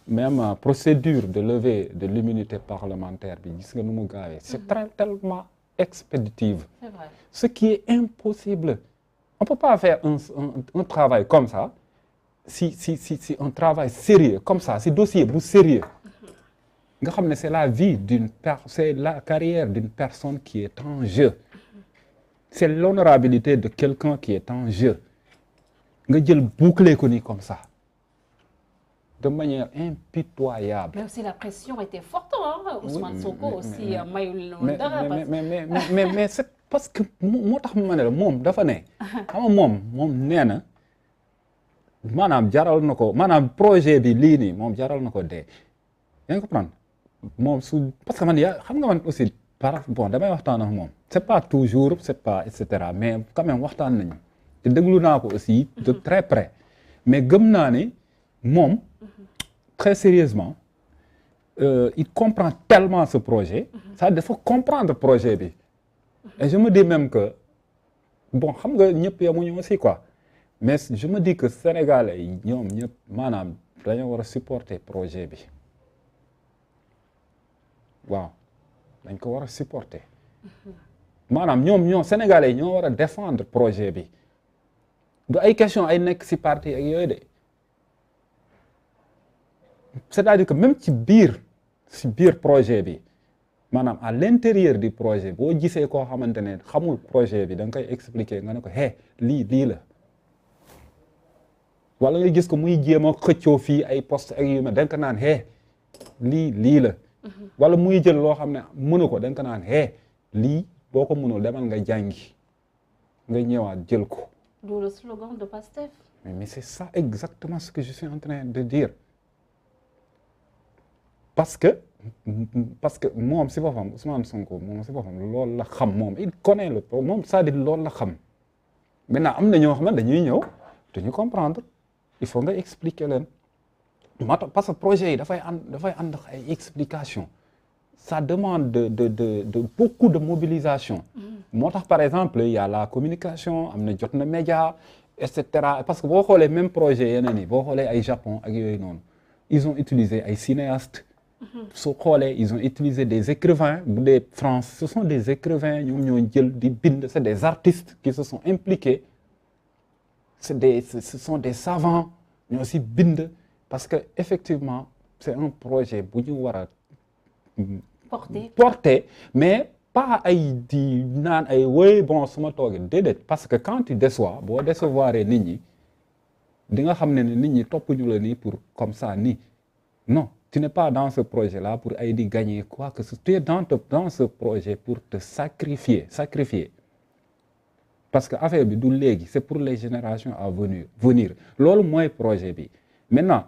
même procédure de levée de l'immunité parlementaire bi gis nga nu mu gaawee c'est tellement expéditive. C'est vrai. Ce qui est impossible. On ne peut pas faire un travail comme ça si un travail sérieux comme ça, si dossier bu sérieux. Nga xam ne c'est la vie c'est la carrière d'une personne qui est en jeu. C'est l'honorabilité de quelqu'un qui est en jeu. Nga jël boucler ko ni comme ça. De manière impitoyable. Mais aussi la pression était forte, hein? Ousmane Sonko aussi mayul dara. mais c'est parce que moo tax ma ne la moom dafa ne. xam nga moom nee na maanaam jaral na ko maanaam projet bi lii nii moom jaral na ko dee. yaa ngi comprendre moom parce que man xam nga man aussi bon damay waxtaan ak moom. c'est pas toujours c'est pas et cetera mais quand même waxtaan nañu te déglu naa ko aussi de très près mais gëm naa ne moom. Très sérieusement il comprend tellement ce projet ça dafa comprendre projet bi et je me dis même que bon xam nga ñëpp yamuñu aussi quoi mais je me dis que Sénégalais yi ñoom ñëpp maanaam dañoo war a supporter projet bi waaw dañ ko war a supporter maanaam ñoom Sénégalais yi ñoo war a défendre projet bi du ay question ay nekk ci parti ak yooyu de c'est-à-dire que même ci biir projet bi maanaam à l'intérieur du projet boo gisee koo xamante ne xamul projet bi da nga koy expliquer nga ne ko lii la wala nga gis ko muy jéem a xëccoo fii ay poste ak yu mel da nga ko naan lii la wala muy jël loo xam ne mënu ko da nga ko naan lii boo ko mënul demal nga jàngi nga ñëwaat jël ko. D'où le slogan de Pastef. Mais c'est ça exactement ce que je suis en train de dire. Parce que moom si boppam Ousmane Sonko moom si boppam loolu la xam moom il connaît le moom c'est-à-dire loolu la xam maintenant am na ñoo xam ne dañuy ñëw duñu comprendre il faut nga expliquer leen moo tax parce que projet yi dafay ànd ay explication ça demande de beaucoup de mobilisation moo tax par exemple il y a la communication am na jot na média et cetera parce que boo xoolee même projet yeneen yi boo xoolee ay Japon ak yooyu noonu ils ont utilisé ay cinéastes soo xoolee ils ont utilisé des écrivains bu dee France ce sont des écrivains ñoom ñoo jël di bind c'est des artistes qui se sont impliqués ce sont des savants ñoo aussi bind parce que effectivement c'est un projet bu ñu war a porter mais pas ay di naan ay woy bon su ma toogee déedéet parce que quand tu déçois boo décevoir nit ñi di nga xam ne nit ñi toppuñu la nii pour comme ça nii non tu n'es pas dans ce projet-là pour ay di gagner quoi que ce soit. Tu es dans ce projet pour te sacrifier parce que affaire bi du léegi c'est pour les générations à venir loolu mooy projet bi maintenant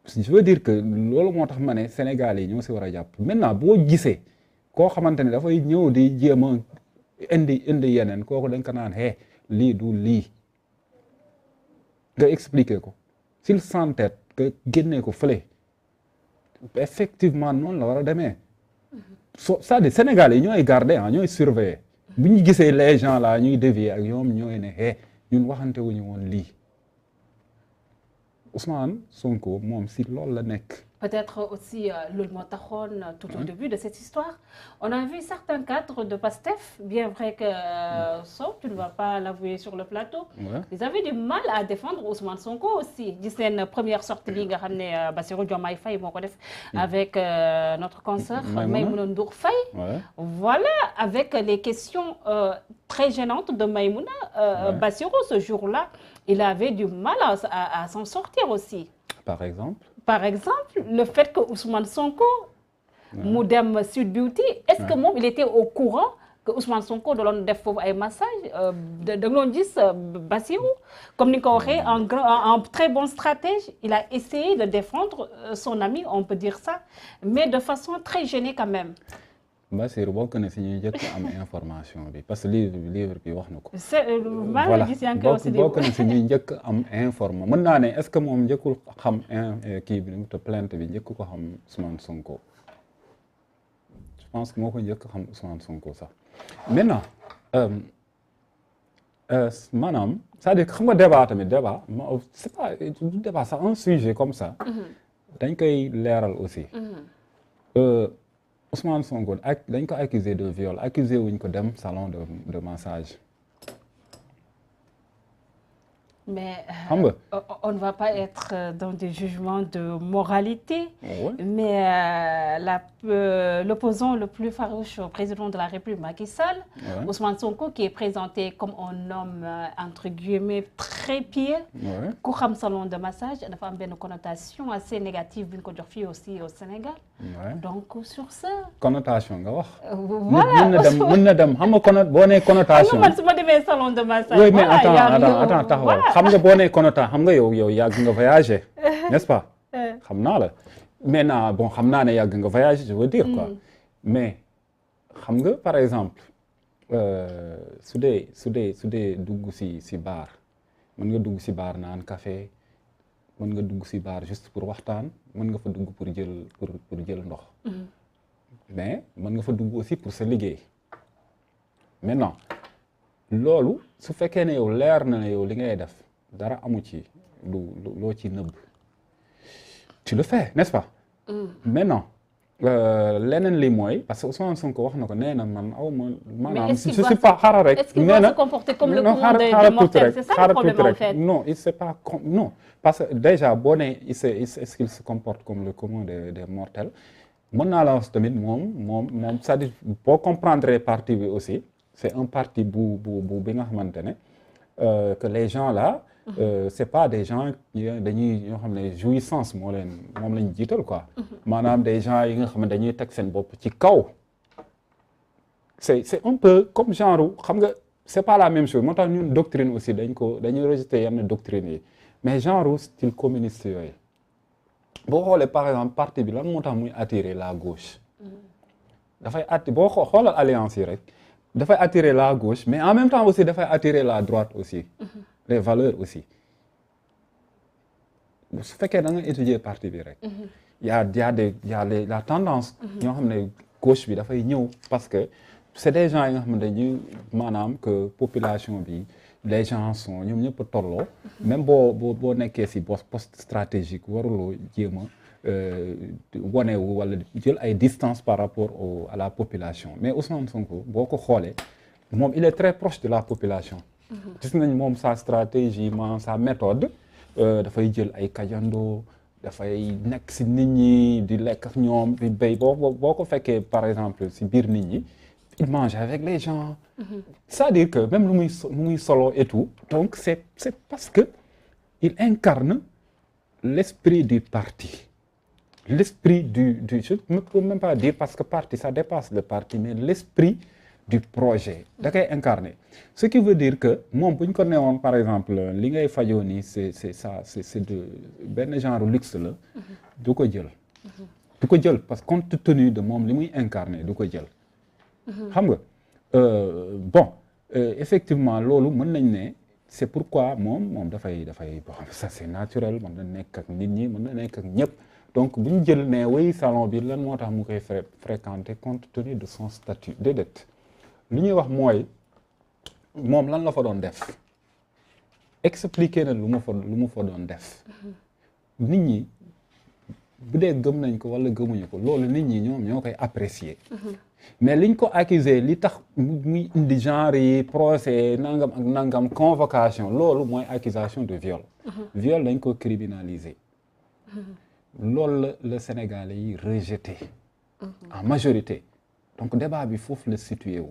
je veux dire que loolu moo tax ma ne Sénégal yi ñoo si war a jàpp maintenant boo gisee koo xamante ne dafay ñëw di jéem a indi yeneen kooku dañ ko naan lii du lii nga expliquer ko s'il s'entête que génnee ko fële effectivement noonu la war a demee c'est-à-dire Sénégal yi ñooy garder ñooy surveiller bu ñu gisee les gens là ñuy dévier ak ñoom ñooy ne ñun waxante wuñu woon lii Ousmane Sonko moom si loolu la nekk. Peut-être aussi loolu moo taxoon tout au début de cette histoire on a vu certains cadres de PASTEF bien vrai que Sow tu ne vas pas l'avouer sur le plateau. Ils avaient du mal à défendre Ousmane Sonko aussi gis seen première sortie bi nga xam ne Bassirou Diomaye Faye moo ko def. avec notre consoeur Maïmouna Ndour Faye. Voilà avec les questions très gênantes de Maïmouna. Bassirou ce jour-là il avait du mal à s'en sortir aussi. Par exemple, le fait que Ousmane Sonko mu dem Sud Beauty est-ce que moom il était au courant que Ousmane Sonko da doon def foofu ay massage da nga doon gis Bassirou comme ni nga ko waxee en très bon stratège il a essayé de défendre son ami on peut dire ça mais de façon très gênée quand même. Bassirou bokk na si ñuy njëkk am information bi parce que livre bi wax na ko. voilà bokk na si ñuy njëkk am information mën naa ne est-ce que moom njëkkul xam kii bi nu te plainte bi njëkk ko xam Ousmane Sonko je pense que moo ko njëkk xam Ousmane Sonko sax maintenant maanaam c'est-à-dire xam nga débat tamit c'est pas du débat sax un sujet comme ça. dañ koy leeral aussi. Ousmane Sonko dañ ko accusé de viol accusé wuñ ko dem salon de massage. mais xam nga on ne va pas être dans des jugements de moralité. Mais l'opposant le plus farouche au président de la République Macky Sall. Ousmane Sonko qui est présenté comme un homme entre guillemets très pieux. ku xam salon de massage dafa am benn connotation assez négative bi ñu ko jox fii aussi au Sénégal. donc sur ça. connotation nga wax. voilà mën na dem xam nga boo nee connotation. man su ma demee salon de massage. oui mais attends taxawal. xam nga boo nee connotation xam nga yow yàgg nga voyager n'est-ce pas. xam naa la maintenant bon xam naa ne yàgg nga voyager je veux dire quoi. mais xam nga par exemple su dee dugg si bar mën nga dugg si bar naan café mën nga dugg si bar juste pour waxtaan mën nga fa dugg pour jël ndox. mais mën nga fa dugg aussi pour sa liggéey maintenant loolu su fekkee ne yow leer na ne yow li ngay def dara amu ci loo ci nëbb tu le fais n'est-ce pas. maintenant leneen li mooy parce que Ousmane Sonko wax na ko nee na man aw ma maanaam je suis pas xaaral rek. est-ce qu'il doit se comporter comme le commun des mortels c'est ça le problème en fait. non il c'est pas non parce que déjà boo nee est-ce qu'il se comporte comme le commun des mortels mën naa la wax tamit moom c'est-à-dire boo comprendre parti bi aussi c'est un parti bu bi nga xamante ne que les gens là. C'est pas des gens ñoo xam ne jouissance moom lañ jiital quoi. maanaam des gens yi nga xam ne dañuy teg seen bopp ci kaw. c'est un peu comme genre xam nga c'est pas la même chose moo tax ñun doctrine aussi dañuy rejeter yenn doctrine yi mais genre style communiste yooyu boo xoolee par exemple parti bi lan moo tax muy attirer la gauche. dafay boo xoolal alliance yi rek dafay attirer la gauche mais en même temps aussi dafay attirer la droite aussi. les valeurs aussi su fekkee da nga étudier parti bi rek. y a la tendance. ñoo xam ne gauche bi dafay ñëw parce que c'est des gens yi nga xam ne dañuy maanaam que population bi les gens sont ñoom ñëpp a tolloo. même boo nekkee si poste stratégique waruloo jéem a wanewu wala jël ay distance par rapport à la population mais Ousmane Sonko boo ko xoolee moom il est très proche de la population. gis nañ moom sa stratégie sa méthode dafay jël ay kajandoo dafay nekk si nit ñi di lekk ak ñoom di béy boo ko fekkee par exemple si biir nit ñi il mange avec les gens. c'est-à-dire que même lu muy solo et tout donc c'est parce que il incarne l'esprit du parti l'esprit du je ne peux même pas dire parce que parti ça dépasse le parti mais l'esprit du projet da koy incarner ce qui veut dire que moom bu ñu ko newoon par exemple li ngay fajoo nii c'est de benn genre luxe la du ko jël parce que compte tenu de moom li muy incarner du ko jël xam nga bon effectivement loolu mën nañ ne c'est pourquoi moom dafay bon ça c'est naturel mën na nekk ak nit ñi mën na nekk ak ñëpp donc bu ñu jël ne way salon bi lan moo tax mu koy fréquenter compte tenu de son statut déedéet li ñuy wax mooy moom lan la fa doon def expliquer na lu mu fa doon def nit ñi bu dee gëm nañ ko wala gëmuñu ko loolu nit ñi ñoo koy apprécier mais liñ ko accuser li tax muy indi genre yi procès nangam ak nangam convocation loolu mooy accusation de viol viol dañ ko criminaliser loolu la Sénégalais yi rejeté en majorité donc débat bi foofu la situé wu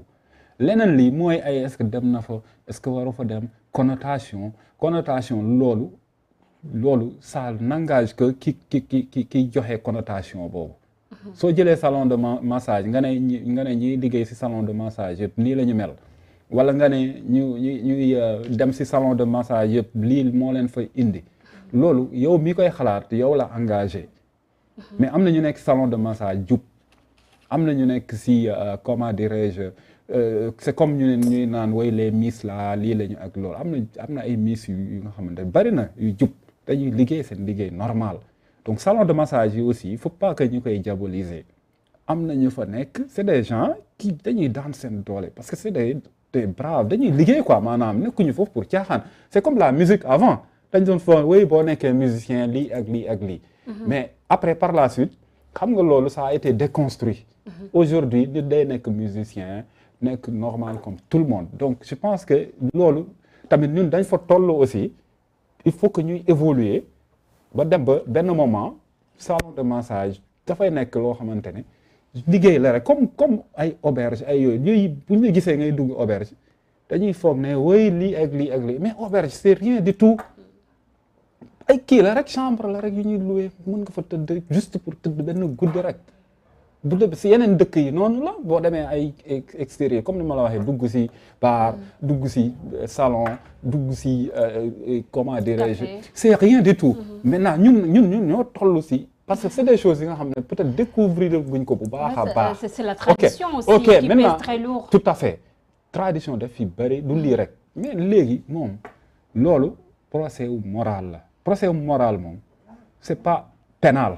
leneen lii mooy ay est-ce que dem na fa est-ce que waru fa dem connotation loolu ça n'engage que ki joxe connotation boobu soo jëlee salon de massage nga ne ñiy liggéey ci salon de massage yëpp nii la ñu mel wala nga ne ñuy dem ci salon de massage yëpp lii moo leen fay indi loolu yow mi koy xalaat yow la engagé mais am na ñu nekk salon de massage jub am na ñu nekk ci comment dirais-je c'est comme ñuy naan way les miss la lii la ñu ak loolu am na ay miss yu nga xamante ne bari na yu jub dañuy liggéey seen liggéey normal donc salon de massage yi aussi il faut pas que ñu koy diaboliser am na ñu fa nekk c'est des gens qui dañuy daan seen doole parce que c'est des braves dañuy liggéey quoi maanaam nekkuñu foofu pour caaxaan c'est comme la musique avant dañ doon fa wéy boo nekkee musicien lii ak lii ak lii mais après par la suite xam nga loolu ça a été déconstruit aujourd'hui nit day nekk musicien nekk normal comme tout le monde donc je pense que loolu tamit ñun dañ fa toll aussi il faut que ñuy évoluer ba dem ba benn moment salon de massage dafay nekk loo xamante ne liggéey la rek comme ay auberge ay yooyu bu ñu la gisee ngay dugg auberge dañuy foog ne woy lii ak lii ak lii mais auberge c'est rien du tout ay kii la rek chambre la rek yu ñuy loué mën nga fa tëdd juste pour tëdd benn guddi rek bu dee si yeneen dëkk yi noonu la boo demee ay extérieur comme ni ma la waxee dugg si bar dugg si salon dugg si comment dirais-je c'est rien du tout maintenant ñun ñoo toll si parce que c'est des choses yi nga xam ne peut-être découvrir buñ ko bu baax a baax c'est la tradition aussi ok qui maintenant pèse très lourd tout à fait tradition daf fi bëri du lii rek mais léegi moom loolu procès wu moral la procès wu moral moom c'est pas pénal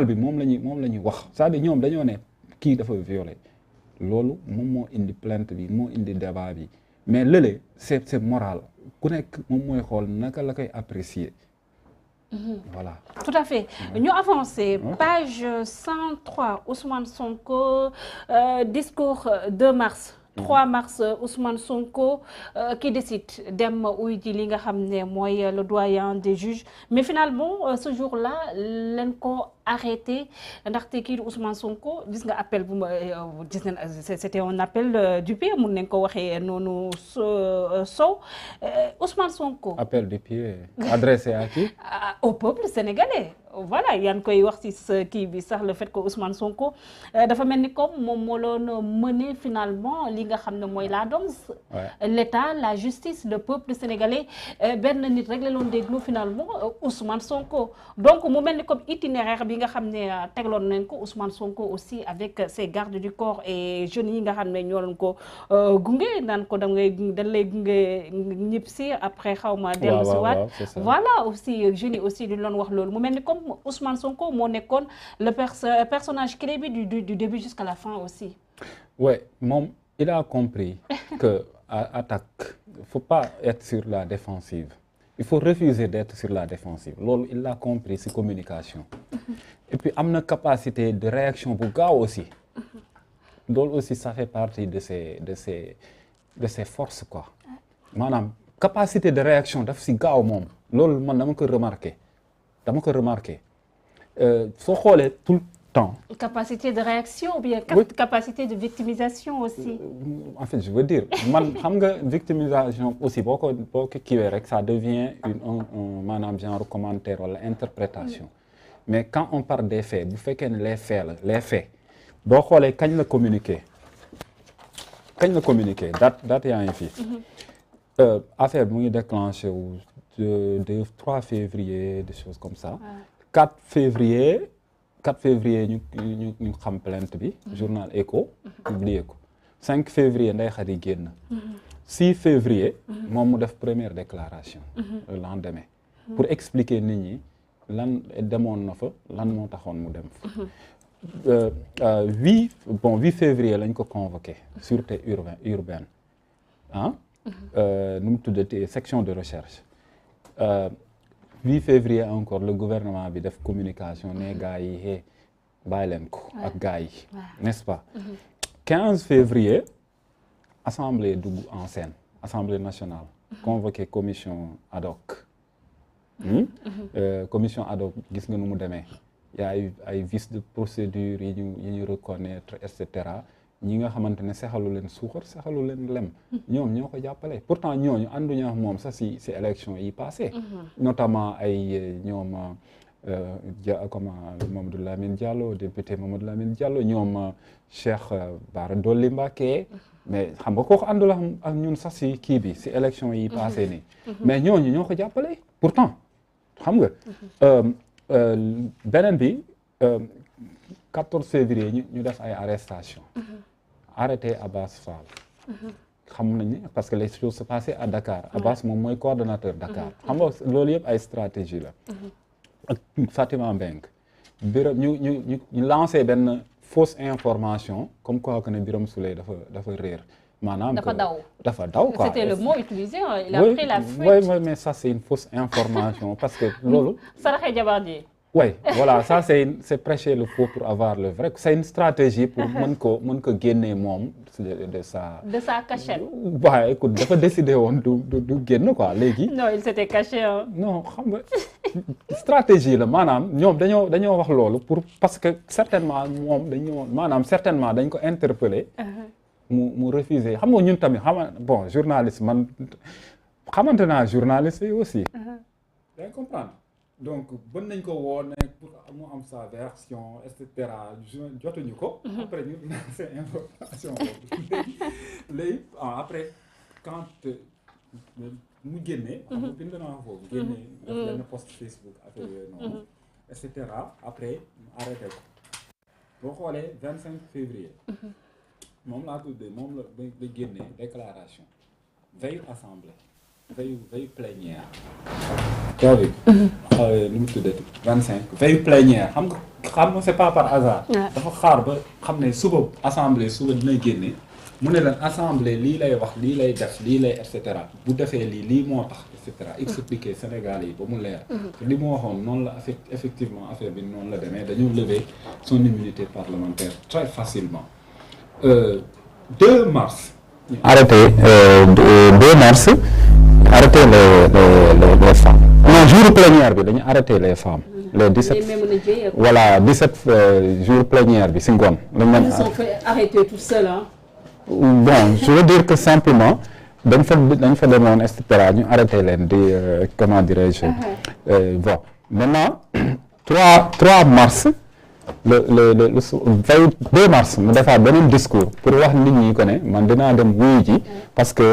bi moom la ñuy wax c'est-à-dire ñoom dañoo ne kii dafa violé loolu moom moo indi plainte bi moo indi débat bi mais lële c'est moral ku nekk moom mooy xool naka la koy apprécier voilà. Tout à fait. Ñu avancé page 103 Ousmane Sonko discours 2 mars 3 mars Ousmane Sonko qui décide dem uy ji li nga xam ne mooy le doyen des juges mais finalement ce jour-là leen ko arrêté ndaxte kii di Ousmane Sonko gis nga appel bu ma gis nañ c'était un appel du pied mun nañ ko waxee noonu Sow Ousmane Sonko. Appel du pied adressé à qui? Au peuple sénégalais. Voilà yaa ngi koy wax ci sa kii bi sax le fait que Ousmane Sonko dafa mel ni comme moom moo loon mener finalement li nga xam ne mooy la danse l'État la justice le peuple sénégalais benn nit rek la loon déglu finalement Ousmane Sonko donc mu mel ni comme itinéraire bi nga xam ne tegloon nañ ko Ousmane Sonko aussi avec ses gardes du corps et jeunes yi nga xam ne ñoo doon ko gunge naan ko dañ lay gunge ñib si après xaw ma dellu si waat voilà aussi jeunes yi aussi di loon wax loolu mu mel ni comme Ousmane Sonko moo nekkoon le personnage clé bi du début jusqu'à la fin aussi. Oui, moom il a compris que à attaque faut pas être sur la défensive. Il faut refuser d'être sur la défensive. Loolu il l'a compris ci communication. Et puis am na capacité de réaction bu gaaw aussi. Loolu aussi ça fait partie de ses forces quoi. Maanaam capacité de réaction daf ci gaaw moom. Loolu man dama ko remarqué soo xoolee tout le temps. Capacité de réaction ou bien capacité de victimisation aussi. En fait je veux dire man xam nga victimisation aussi boo ko kiiwee rek ça devient un maanaam genre commentaire wala interprétation mais quand on parle des faits bu fekkee ne les faits boo xoolee kañ la communiquer date yaa ngi fii affaire bi mu ngi déclenché wu de 3 février des choses comme ça 4 février ñu xam plainte bi journal Écho publié ko 5 février Ndeye Khady génn 6 février moom mu def première déclaration le lendemain pour expliquer nit ñi lan demoon na fa lan moo taxoon mu dem fa 8 février lañ ko convoqué sûreté urbaine nu mu tuddati section de recherche 8 février encore le gouvernement bi def communication ne gars yi bàyyi leen ko ak gars yi n'est-ce pas 15 février assemblée dugg en scène assemblée nationale convoqué commission ad hoc commission ad hoc gis nga nu mu demee y a ay vices de procédure yi ñu reconnaître et cetera ñi nga xamante ne sexalu leen suukar sexalu leen lem ñoom ñoo ko jàppale pourtant ñooñu ànduñu ak moom sax si élection yi passé notamment ay ñoom Mamadou Lamine Diallo député Mamadou Lamine Diallo ñoom Cheikh Bara Dolly Mbacké mais xam nga kooku àndul ak ñun sax si kii bi si élection yi passé nii mais ñooñu ñoo ko jàppale pourtant xam nga beneen bi 14 février ñu def ay arrestation arrêté Abbas Fall xam nañu parce que les choses se passaient à Dakar Abbas moom mooy coordonnateur Dakar xam nga loolu yëpp ay stratégie la ak Fatima Mbengue Birame ñu lancé benn fausse information comme quoi que ne Birame Souleye dafa réer maanaam dafa daw quoi c'était le mot utilisé il a pris la fuite oui mais ça c'est une fausse information parce que loolu saraxe jabar ji oui voilà ça c'est prêcher le faux pour avoir le vrai c'est une stratégie pour mën ko génnee moom de sa cachette. waaw écoute dafa décidé woon du génn quoi léegi. non il s'était caché non xam nga stratégie la maanaam ñoom dañoo wax loolu pour parce que certainement moom certainement dañ ko interpeller mu refuser xam nga ñun tamit bon journaliste man xamante naa journaliste yi aussi. yaa ngi comprendre. donc bën nañ ko woo ne pour mu am sa version et cetera jotuñu ko. après ñu lancé information boobu léegi après quand mu génnee. xam nga bind naa foofu. génnee def benn post Facebook affaire yooyu noonu. et cetera après mu arrêté ko. boo xoolee 25 février. moom laa tuddee moom la ba génnee déclaration veille assemblée. veille plénière. yaa ngi. nu mu tuddati 25. veille plénière xam nga c'est pas par hasard. dafa xaar ba xam ne suba assemblée suba dina génne mu ne leen assemblée lii lay wax lii lay def lii lay et cetera bu defee lii moo tax et cetera expliquer Sénégal yi ba mu leer. li mu waxoon noonu la effectivement affaire bi noonu la demee dañu lever son immunité parlementaire très facilement. 2 mars. arrêté 2 mars. arrêter les femmes. non jour plénière bi dañu arrêter les femmes. les 17 voilà 17 jours plénière bi si ngoon. ils sont fait arrêter tout seul hein. bon je veux dire que simplement dañ fa demoon et cetera ñu arrêter leen di comment dirais-je. bon maintenant 3 mars. le veille 2 mars mu defaat beneen discours pour wax nit ñi ko ne man dinaa dem wuyu ji parce que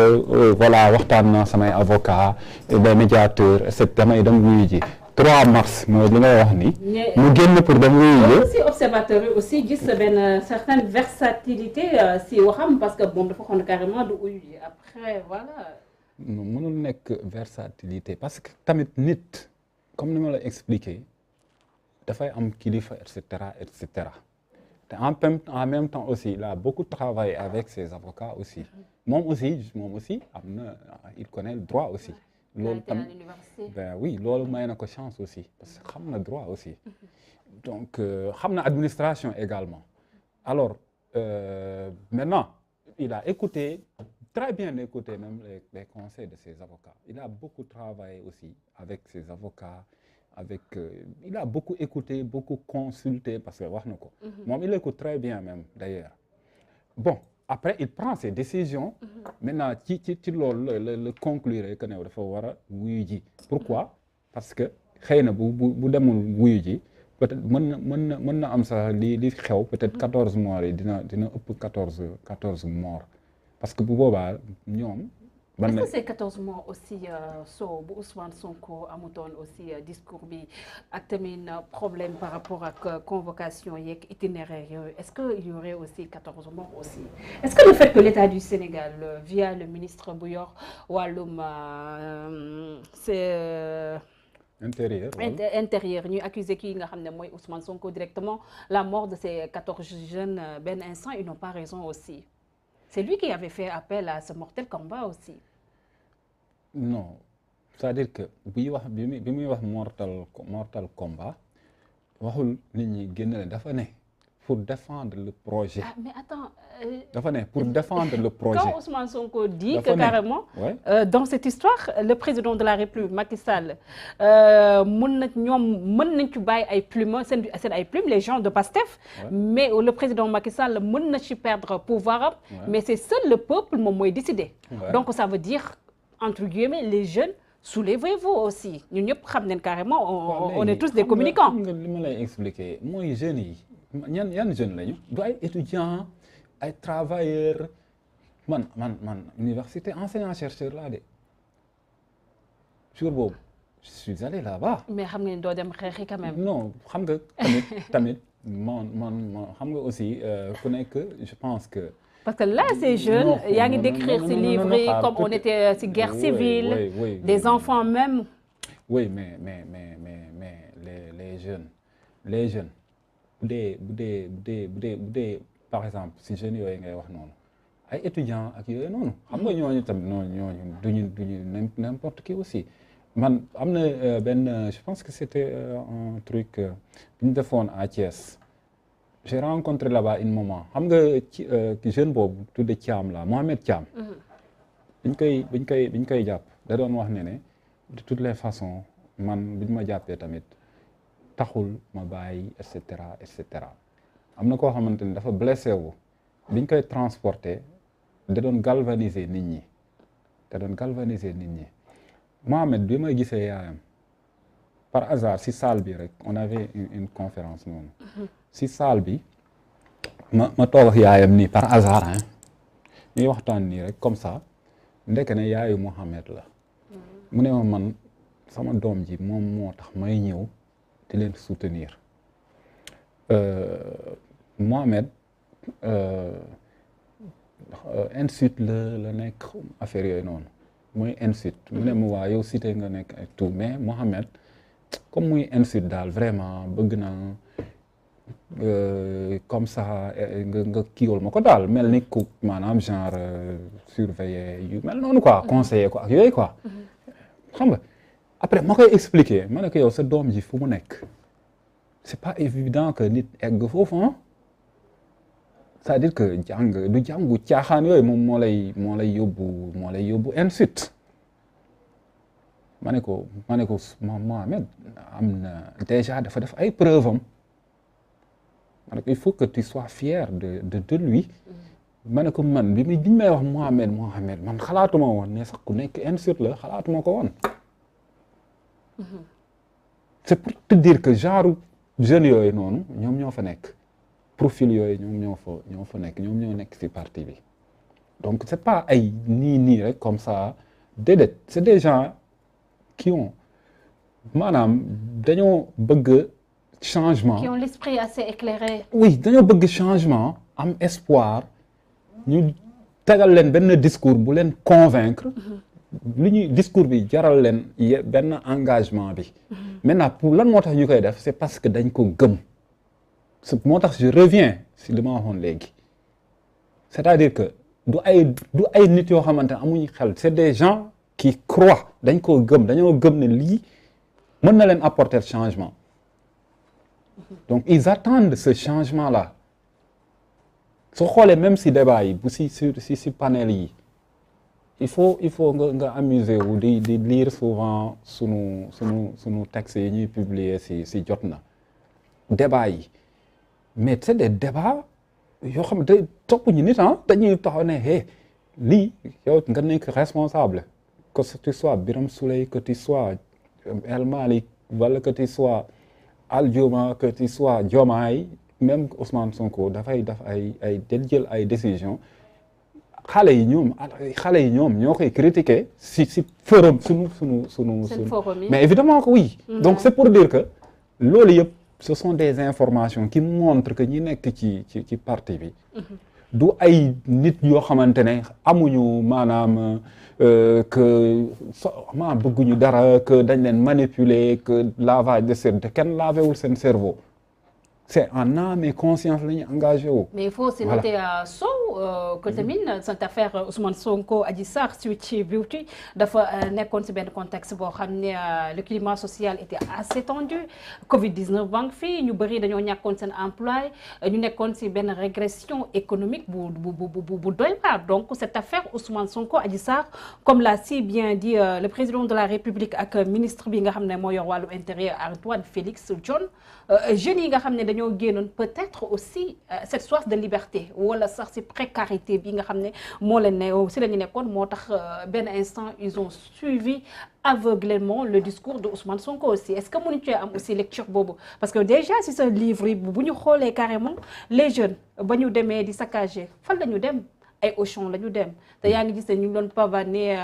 voilà waxtaan na samay avocat des médiateurs et cetera damay dem wuyu ji 3 mars mooy li ngay wax ni mu génn pour dem wuyu ji aussi observateur yi aussi gis benn certaine versatilité si waxam parce que moom dafa xoon carrément du wuyu ji après voilà mënul nekk versatilité parce que tamit nit comme ni ma la expliqué dafay am kilifa et cetera te en même temps aussi il a beaucoup travaillé avec ses avocats aussi moom aussi am na il connaît le droit aussi loolu tam ben oui loolu may na ko chance aussi parce que xam na droit aussi donc xam na administration également alors maintenant il a très bien écouté même les conseils de ses avocats il a beaucoup travaillé aussi avec ses avocats il a beaucoup écouté beaucoup consulté parce que wax na ko moom il écoute très bien même d'ailleurs bon après il prend ses décisions maintenant ci loolu le conclure que ne dafa war a wuyu ji pourquoi parce que xëy na bu demul wuyu ji peut-être mën na am sax li xew peut-être 14 morts yi dina ëpp 14 morts parce que bu boobaa ñoom est-ce que c'est 14 mois aussi bu Ousmane Sonko amutoon aussi discours bi ak tamit problème par rapport ak convocation yeeg itinéraire yooyu est-ce que il y aurait aussi 14 mois aussi est-ce que le fait que l'État du Sénégal via le ministre bu yor wàllum c'est intérieur ñuy accuser kii nga xam ne mooy Ousmane Sonko directement la mort de ces 14 jeunes benn instant ils n'ont pas raison aussi c'est lui qui avait fait appel à ce mortel combat aussi. non c'est-à-dire que bi muy wax mortal combat waxul nit ñi génn leen dafa ne pour défendre le projet. Ah, mais attends. Dafa ne pour défendre le projet. Quand Ousmane Sonko dit que carrément, dans cette histoire, le président de la République, Macky Sall, mën nañ ci bàyyi ay plumes seen ay plumes les gens de Pastef. Mais le président Macky Sall mën na ci perdre pouvoir am. Mais c'est seul le peuple moom mooy décider. Donc ça veut dire entre guillemets les jeunes. Soulevez-vous aussi ñun ñëpp xam nañ carrément on est tous des communicants. xam nga li ma lay expliquer mooy jeunes yi yan jeunes lañu du ay étudiants ay travailleurs man université enseignant chercheur laa de jour boobu je suis allé là-bas. mais xam nga ni doo dem xeexi quand même. non xam nga tamit man xam nga aussi ku nekk je pense que. Parce que là, ces jeunes, yaa ngi décrire ces livres comme on était ci guerre civile, des enfants même. Oui, mais les jeunes bu dee par exemple si jeunes yooyu ngay wax noonu ay étudiants ak yooyu noonu. xam nga ñooñu tamit ñooñu duñu n'importe qui aussi man am na benn je pense que c'était un truc bu ñu defoon à Thiès. J'ai rencontré là-bas une maman xam nga ci jeune boobu tudde Thiam la Mohamed Thiam. biñ koy jàpp da doon wax ne de toutes les façons man biñ ma jàppee tamit taxul ma bàyyi et cetera am na koo xamante ni dafa blessé wu biñ koy transporter da doon galvaniser nit ñi Mohamed bi ma gisee yaayam par hasard si salle bi rek on avait une conférence noonu. si salle bi ma toog ak yaayam nii par hasard hein ñuy waxtaan nii rek comme ça ndeke ne yaayu Mohamed la mu ne ma man sama doom ji moom moo tax may ñëw di leen soutenir Mohamed ensuite la nekk affaire yooyu noonu mooy ensuite mu ne ma waa yow cité nga nekk ak tout mais Mohamed comme muy ensuite daal vraiment bëgg na comme ça nga kiiwal ma ko daal mel ni ku maanaam genre surveiller yu mel noonu quoi conseiller ko ak yooyu quoi xam nga après ma koy expliquer ma ne ko yow sa doom ji fu mu nekk c'est pas évident que nit egg foofu ah c'est-à-dire que du jàngu caaxaan yooyu moom moo lay yóbbu ensuite ma ne ko Mohamed am na déjà dafa def ay preuve am ma ne ko il faut que tu sois fier de lui ma ne ko man biñ may wax Mohamed man xalaatuma woon ne sax ku nekk ensuite la xalaatuma ko woon c'est pour te dire que genre jeunes yooyu noonu ñoom ñoo fa nekk profil yooyu ñoom ñoo fa nekk ñoom ñoo nekk ci parti bi donc c'est pas ay nii rek comme ça déedéet c'est des gens qui ont maanaam dañoo bëgg changement. Qui ont l'esprit assez éclairé. Oui dañoo bëgg changement am espoir ñu tegal leen benn discours bu leen convaincre discours bi jaral leen benn engagement bi maintenant pour lan moo tax ñu koy def c'est parce que dañ ko gëm moo tax je reviens si li ma waxoon léegi c'est-à-dire que du ay nit yoo xamante ne amuñu xel c'est des gens qui croient dañ ko gëm dañoo gëm ne lii mën na leen apporter changement donc ils attendent ce changement-là soo xoolee même si débat yi bu si panel yi il faut nga amuser wu di lire souvent sunu textes yi ñuy publier si jot na débat yi mais c'est des débats yoo xam ne topp ñu nit dañuy taxaw ne lii yow nga nekk responsable que tu sois Birame Souleye que tu sois El Malick wala que tu sois Aldiouma que tu sois Diomaye même Ousmane Sonko dafay def jël ay décisions xale yi ñoom ñoo koy critiquer si forum sunu mais évidemment que oui donc c'est pour dire que loolu yëpp ce sont des informations qui montrent que ñi nekk ci parti bi du ay nit yoo xamante ne amuñu maanaam que ma bëgguñu dara que dañ leen manipuler que lavage de cerveau te kenn lavewul seen cerveau c'est en âme et conscience la ñu engagé wu. mais il faut aussi noter Sow que tamit cette affaire Ousmane Sonko Adji Sarr Sweet Beauty dafa nekkoon si benn contexte boo xam ne le climat social était assez tendu Covid-19 baa ngi fii ñu bëri dañoo ñàkkoon seen emploi ñu nekkoon si benn régression économique bu doy waar donc cette affaire Ousmane Sonko Adji Sarr comme l'a si bien dit le président de la République ak ministre bi nga xam ne moo yor wàllu intérieur Antoine Félix Diome jeunes yi nga xam ne dañoo génnoon peut-être aussi cette soif de liberté wala sax si précarité bi nga xam ne moo leen ne si la ñu nekkoon moo tax benn instant ils ont suivi aveuglément le discours de Ousmane Sonko aussi est-ce que mënuñu cee am aussi lecture boobu parce que déjà si ce livre yi bu ñu xoolee carrément les jeunes ba ñu demee di saccager fan la ñu dem ay Auchan la ñu dem te yaa ngi gis ne ñu ngi doon pavaner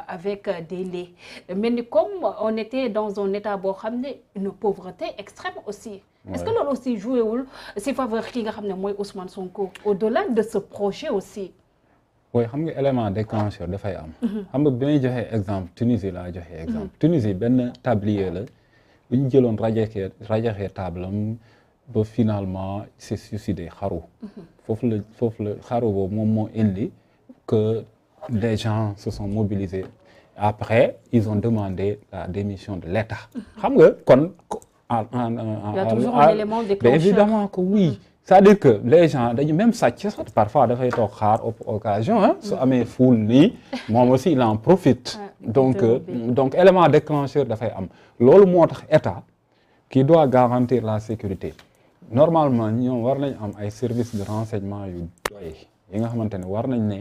avec des laits mel ni comme on était dans un état boo xam ne une pauvreté extrême aussi. Est-ce que loolu aussi joué wul si faveur ki nga xam ne mooy Ousmane Sonko au-delà de ce projet aussi. oui xam nga élément déclencheur dafay am. xam nga bi may joxe exemple Tunisie laa joxe exemple. Tunisie benn tablier la bu ñu jëloon rajaxee table am ba finalement s'est suicidé xaru. foofu la xaru boobu moom moo indi que les gens se sont mobilisés après ils ont demandé la démission de l'État. xam nga kon. Il y a toujours un élément déclencheur. Évidemment que oui. C'est-à-dire que les gens dañu même sàcc sax parfois dafay toog xaar occasion su amee ful nii moom aussi il en profite. donc élément déclencheur dafay am loolu moo tax État qui doit garantir la sécurité normalement ñoom war nañ am ay services de renseignement yu doy yi nga xamante ne war nañ ne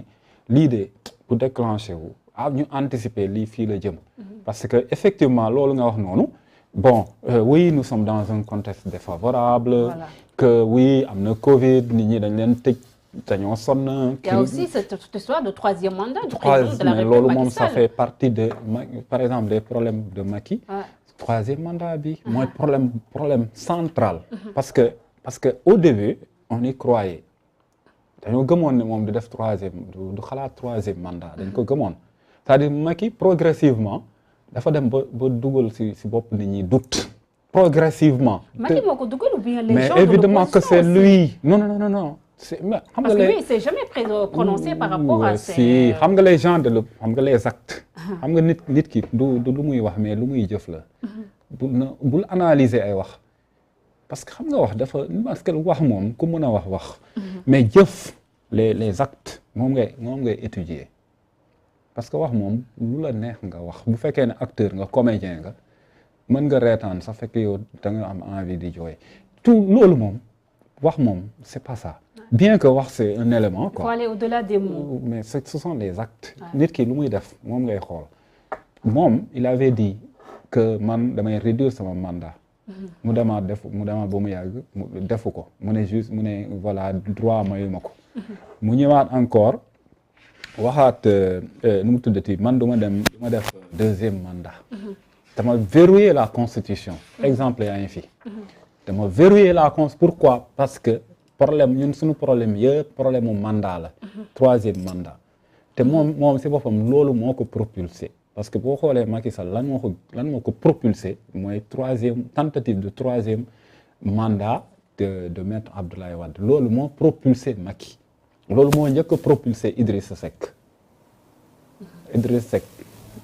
lii de bu déclenché wu ñu anticiper lii fii la jëm. parce que effectivement loolu nga wax noonu. Bon, oui, nous sommes dans un contexte défavorable, voilà. Que oui, am na Covid, nit ñi dañ leen tëj dañoo sonn. Il y a aussi cette histoire de troisième mandat du président de la République loolu moom ça fait partie de par exemple des problèmes de Macky. Troisième mandat bi mooy problème central. parce que au début on y croyait dañoo gëmoon ne moom du def du xalaat troisième mandat dañ ko gëmoon c'est-à-dire Macky progressivement. dafa dem ba dugal si bopp nit ñi doute progressivement. Macky moo ko dugal ou bien les gens mais évidemment que c'est lui non. Xam nga parce que lui il s'est jamais prononcé par rapport à ces. xam nga les gens xam nga les actes. xam nga nit ki du lu muy wax mais lu muy jëf la. bul analyser ay wax parce que xam nga wax dafa parce que wax moom ku mën a wax. mais jëf les actes moom ngay étudier. parce que wax moom lu la neex nga wax bu fekkee ne acteur nga comédien nga mën nga reetaan sax fekk yow da nga am envie di jooy tout loolu moom wax moom c'est pas ça bien que wax c'est un élément quoi. Il faut aller au-delà des mots. mais ce sont les actes. nit ki lu muy def moom ngay xool moom il avait dit que man damay réduire sama mandat. mu demaat ba mu yàgg defu ko mu ne voilà droit mayu ma ko. mu ñëwaat encore. waxaat nu mu tuddati man du ma def deuxième mandat. dama verrouiller la constitution. exemple yaa ngi fi. dama verrouiller la constitution pourquoi parce que ñun suñu problème yëpp problème mu mandat la. troisième mandat. te moom si boppam loolu moo ko propulsé parce que boo xoolee Macky Sall lan moo ko propulsé mooy tentative de troisième mandat de maître Abdoulaye Wade loolu moo propulsé Macky. loolu moo njëkk a propulsé Idrissa Seck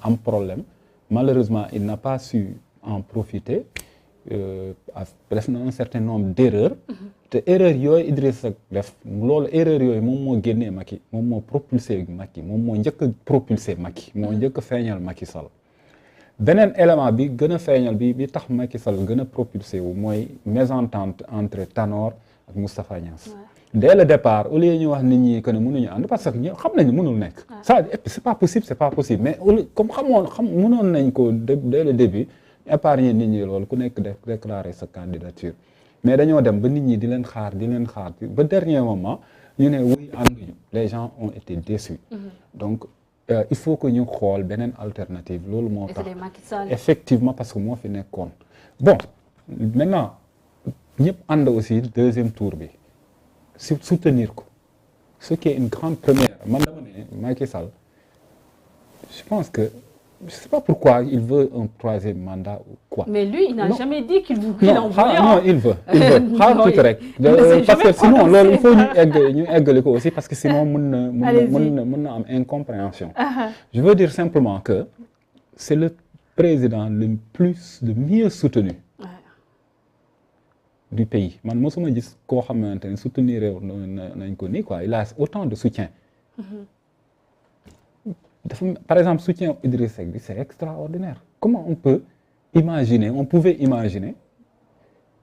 am problème malheureusement il n'a pas su en profiter def na un certain nombre d'erreurs te erreurs yooyu Idrissa Seck def loolu erreurs yooyu moom moo génnee Macky moom moo propulsé Macky moom moo njëkk a propulsé Macky moo njëkk a feeñal Macky Sall beneen élément bi gën a feeñal bi tax Macky Sall gën a propulsé wu mooy mésentente entre Tanor ak Moustapha Niasse. Dès le départ au lieu ñu wax nit ñi que ne mënuñu ànd parce que xam nañu mënul nekk. ça c'est pas possible mais comme mënoon nañ ko dès le début épargner nit ñi loolu ku nekk déclarer sa candidature mais dañoo dem ba nit ñi di leen xaar ba dernier moment ñu ne wuy ànduñu les gens ont été déçus. donc il faut que ñu xool beneen alternative loolu moo tax effectivement parce que moo fi nekkoon bon maintenant ñëpp ànd aussi deuxième tour bi soutenir ko ce qui est une grande première man dama ne Macky Sall je pense que je sais pas pourquoi il veut un troisième mandat ou quoi. Mais lui, il n'a Non. jamais dit qu'il en non voulait. non il veut xaar tuuti rek parce que sinon loolu il faut ñu eggali ko aussi parce que sinon mën na am incompréhension. Je veux dire simplement que c'est le président le mieux soutenu du pays man mosuma gis koo xamante ne soutenir nañ ko nii quoi il a autant de soutien. Par exemple soutien Idriss Seck bi c'est extraordinaire. Comment on pouvait imaginer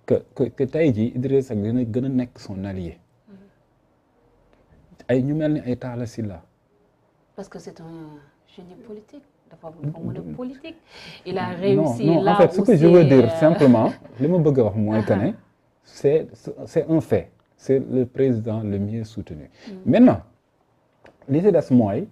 que tey jii Idriss Seck dina gën a nekk son allié. ay ñu mel ni ay Talla Sylla. Parce que c'est un génie politique. dafa mën a politique. il a réussi non, là en fait ce que je veux dire simplement li ma bëgg a wax mooy que ne c'est un fait c'est le président le mieux soutenu. Maintenant li ci des mooy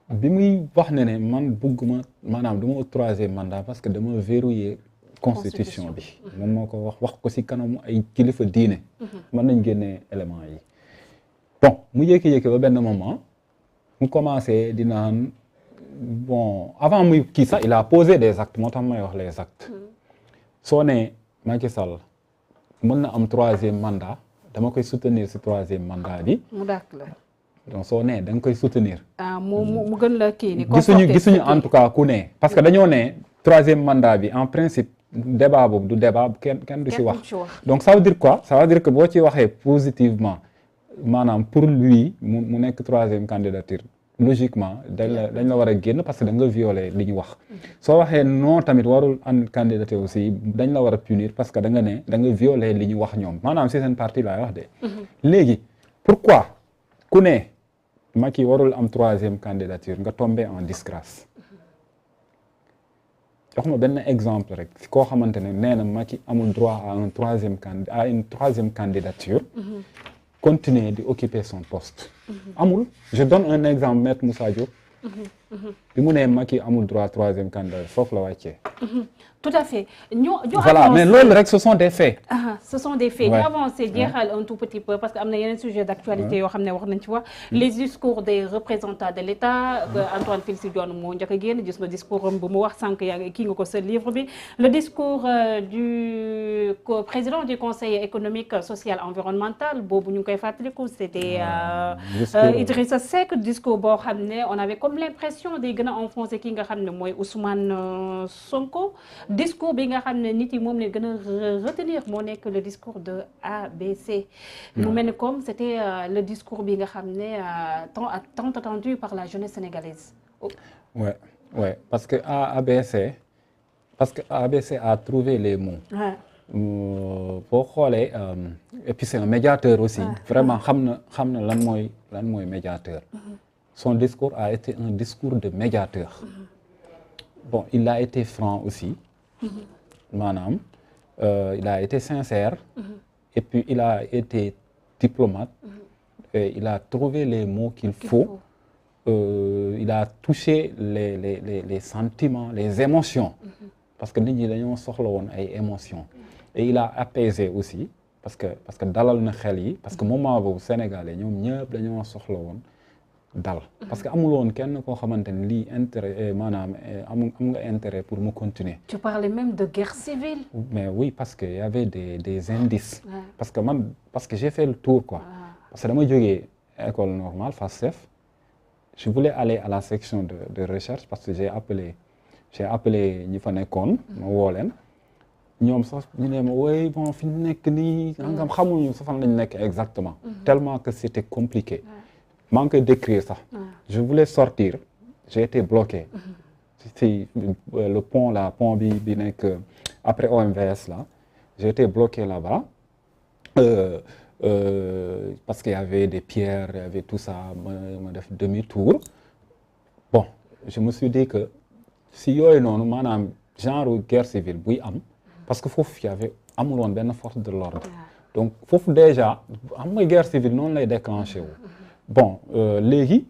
bi muy wax ne man bëgguma maanaam du ma troisième mandat parce que dama verrouiller constitution bi moom moo ko wax ko ci kanamu ay kilifa diine. mën nañ génnee éléments yi. bon mu jékki-jékki ba benn moment mu commencé di naan bon avant muy kii sax il a posé des actes moo tax may wax les actes. soo nee Macky Sall mën na am troisième mandat dama koy soutenir ci troisième mandat bi. mu dàkk la. donc soo nee da nga koy soutenir. mu gën la kii ni gisuñu en tout cas ku ne parce que dañoo ne troisième mandat bi en principe débat boobu du débat kenn du ci wax. donc ça veut dire quoi ça veut dire que boo ci waxee positivement maanaam pour lui mu nekk troisième candidature logiquement dañ la war a génn parce que da nga violer li ñu wax. soo waxee non tamit warul an candidature aussi dañ la war a punir parce que da nga violer li ñu wax ñoom maanaam si seen parti laay wax de. léegi pourquoi ku ne Macky warul am troisième candidature nga tombé en disgrâce. jox ma benn exemple rek koo xamante ne nee na Macky amul droit à une troisième candidature. continuer di occuper son poste. amul je donne un exemple maître Moussa Diop. bi mu nee Macky amul droit troisième candidature foofu la wàccee. tout à fait voilà mais loolu rek ce sont des faits. ce sont des faits ñu avancé jeexal un tout petit peu parce que am na yeneen sujet d'actualité yoo xam ne wax nañ ci wax les discours des représentants de l'État Antoine Félix Diome moo njëkk a génn gis nga discours am bu mu wax sànq yaa kii nga ko sa livre bi le discours du président du conseil économique social environnemental boobu ñu ngi koy fàttaliku c'était Idrissa Seck discours boo xam ne on avait comme l'impression day gën a enfoncer ki nga xam ne mooy Ousmane Sonko discours bi nga xam ne nit yi moom ne gën a retenir moo nekk le discours de ABC. mu mel ni comme c'était le discours bi nga xam ne tant attendu par la jeunesse sénégalaise. ouais parce que ABC a trouvé les mots. boo xoolee et puis c'est un médiateur aussi. vraiment xam na lan mooy médiateur. son discours a été un discours de médiateur. bon il a été franc aussi. maanaam il a été sincère. et puis il a été diplomate. et il a trouvé les mots qu'il faut. Il a touché les sentiments les émotions. parce que nit ñi dañoo soxla woon ay émotions. et il a apaisé aussi parce que dalal na xel yi parce que moment boobu Sénégalais ñoom ñëpp dañoo soxla woon. dal parce que amul woon kenn koo xamante ni lii intérêt maanaam am nga intérêt pour mu continuer. Tu parlais même de guerre civile. mais oui parce que y avait des indices. parce que j'ai fait le tour quoi. parce que dama jógee école normale FASTEF je voulais aller à la section de recherche parce que j'ai appelé ñi fa nekkoon. ma woo leen ñoom sax ñu ne ma oui bon fi ñu nekk nii. nga xamuñu sa fan lañ nekk exactement. tellement que c'était compliqué. maa ngi koy décrire ça. Je voulais sortir j'ai été bloqué. c'est le pont bi nekk après OMVS là j'ai été bloqué là-bas parce qu'il y avait des pierres il y avait tout ça ma def demi-tour bon je me suis dit que si yooyu noonu maanaam genre guerre civile buy am parce que foofu y avait amul woon benn force de l'ordre donc foofu déjà am nga guerre civile noonu lay déclenché wu. bon léegi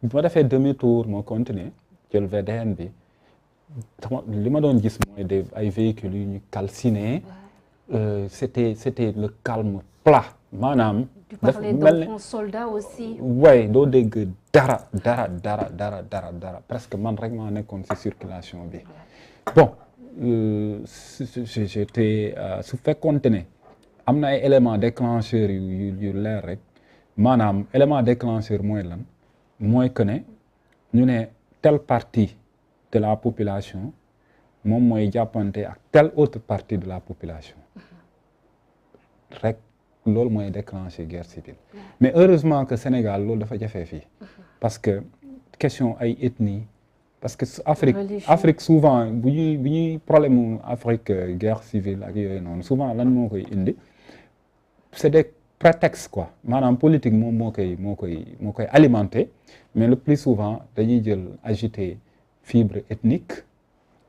bi ma defee demi-tour moo continuer jël VDN bi li ma doon gis mooy ay véhicules yu ñu calciné c'était le calme plat maanaam. tu parlais d'enfants soldats aussi. way doo dégg dara presque man rek maa nekkoon ci circulation bi bon j'étais su fekkoonte ne am na ay éléments déclencheurs yu leer rek maanaam élément déclencheur mooy lan mooy que ne ñu ne telle partie de la population moom mooy jàppante ak telle autre partie de la population rek loolu mooy déclencher guerre civile mais heureusement que Sénégal loolu dafa jafee fii parce que question ay ethnie parce que Afrique souvent bu ñuy problème mu Afrique guerre civile ak yooyu noonu souvent lan moo koy indi c'est des prétextes quoi maanaam politique moom moo koy alimenter mais le plus souvent dañuy jël agiter fibre ethnique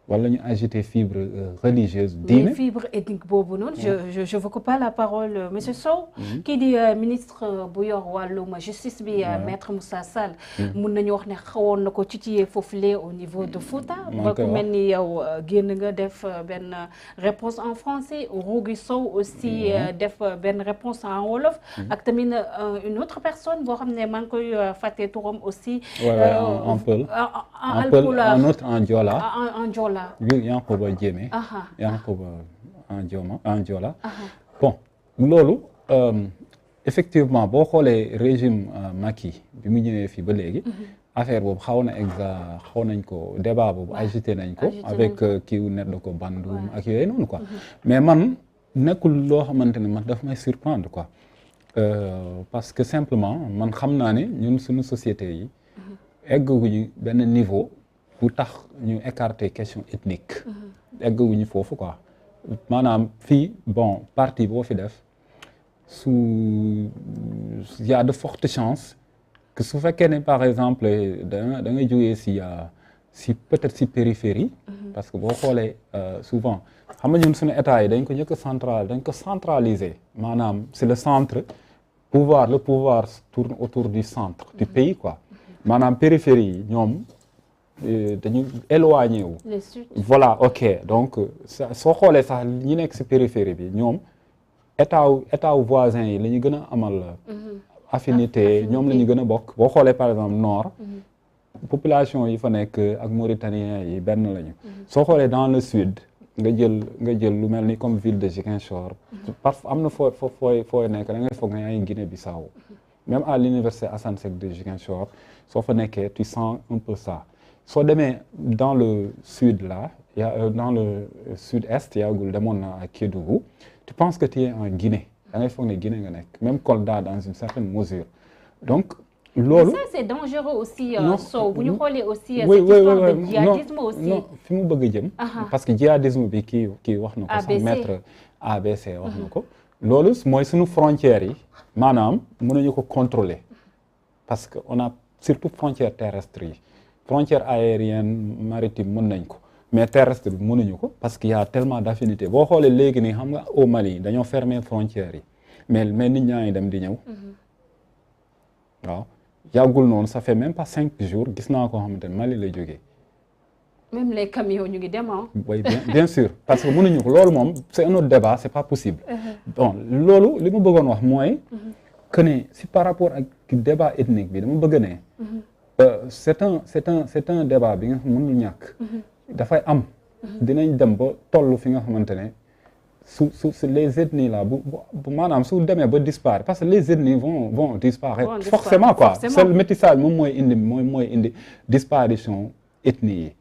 wala ñu agiter fibre religieuse diine. mais fibre ethnique boobu noonu. je veux couper la parole monsieur Sow. kii di ministre bu yor wàllum justice bi maître Moussa Sall. mun nañu wax ne xawoon na ko titiller foofule au niveau de Fouta. ba ku mel ni yow génn nga def benn réponse en français Rougui Sow aussi def benn réponse en wolof. ak tamit une autre personne boo xam ne maa ngi koy fàtte turam aussi. en pël en autre en joola. en joola. Yankoba Diémé Yankoba en Joola bon loolu effectivement boo xoolee régime Macky bi mu ñëwee fii ba léegi affaire boobu xaw nañ ko débat boobu agité nañ ko avec kiiw net da ko bandum ak yooyu noonu quoi mais man nekkul loo xamante ne man daf may surprendre quoi parce que simplement man xam naa ne ñun suñu société yi egguñu benn niveau bu tax ñu écarter question ethnique egguñu foofu quoi maanaam fii bon parti boo fi def y a de fortes chances que su fekkee ne par exemple da ngay jógee si peut-être si périphérie parce que boo xoolee souvent xam nga ñun suñu état yi dañ ko centraliser maanaam c'est le centre le pouvoir tourne autour du centre du pays quoi maanaam périphérie yi ñoom dañu éloigné wu voilà ok donc soo xoolee sax ñi nekk ci périphérie bi ñoom état wu voisin yi la ñu gën a amal affinité ñoom la ñu gën a bokk boo xoolee par exemple nord population yi fa nekk ak Mauritaniens yi benn lañu soo xoolee dans le sud nga jël lu mel ni comme ville de Ziguinchor parfois am na fooy nekk da ngay foog ne yaa ngi Guinée-Bissau même à l'université Assane Seck de Ziguinchor soo fa nekkee tu sens un peu ça soo demee dans le sud là dans le sud-est yaagul demoon na à Kédougou tu penses que tu es en Guinée da ngay foog ne Guinée nga nekk même Kolda dans une certaine mesure donc loolu. ça c'est dangereux aussi. Sow bu ñu xoolee aussi. cette histoire de djihadisme aussi. non fi mu bëgg a jëm. parce que djihadisme bi kii wax na ko. sax maître ABC wax na ko. loolu mooy suñu frontières yi maanaam mënuñu ko contrôler parce que on a surtout frontières terrestres yi. frontière aérienne maritime mën nañ ko mais terrestre bi mënuñu ko parce qu'il y a tellement d'affinité boo xoolee léegi nii xam nga au Mali dañoo fermer frontières yi mais nit ñaa ngi dem di ñëw waaw yàggul noonu ça fait même pas 5 jours gis naa koo xamante ne Mali lay jógee. même les camions ñu ngi dem oui bien sûr parce que mënuñu ko loolu moom c'est un autre débat c'est pas possible. bon loolu li ma bëggoon wax mooy. que ne si par rapport ak débat ethnique bi dama bëgg ne. c'est un débat bi nga xam mënul ñàkk. dafay am. dinañ dem ba toll fi nga xamante ne su les ethnies là bu maanaam su demee ba disparaître parce que les ethnies vont disparaître forcément quoi c'est le métissage moom mooy indi disparition ethnie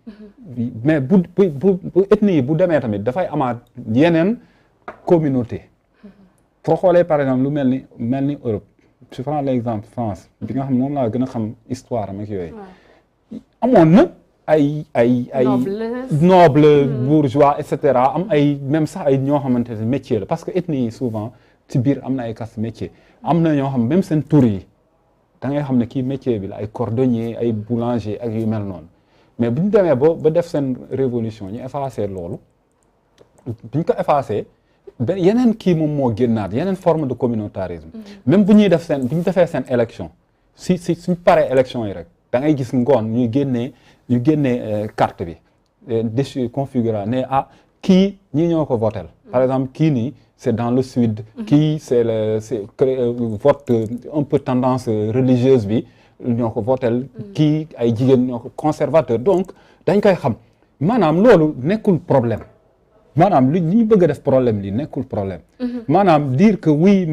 yi. mais bu ethnie yi bu demee tamit dafay amaat yeneen communauté. foo xoolee par exemple lu mel ni Europe. je prends l'exemple France bi nga xam moom laa gën a xam histoire am ak yooyu amoon na ay noble bourgeois et cetera am ay même sax ay ñoo xamante ne métier la parce que ethnie yi souvent ci biir am na ay caste métier am na ñoo xam même seen tur yi da ngay xam ne kii métier bi la ay cordonnier ay boulanger ak yu mel noonu mais bu ñu demee ba def seen révolution ñu effacé loolu bi ñu ko effacé yeneen kii moom moo génnaat yeneen forme de communautarisme même bu ñu defee seen élection suñ paree élection yi rek da ngay gis ngoon ñu génnee carte bi déchu configuré ne kii ñii ñoo ko votel par exemple kii nii c'est dans le sud. Kii c'est vote un peu tendance religieuse bi ñoo ko votel kii ay jigéen ñoo ko conservateur donc dañ koy xam maanaam loolu nekkul problème maanaam li ñu bëgg a def problème li nekkul problème maanaam dire que oui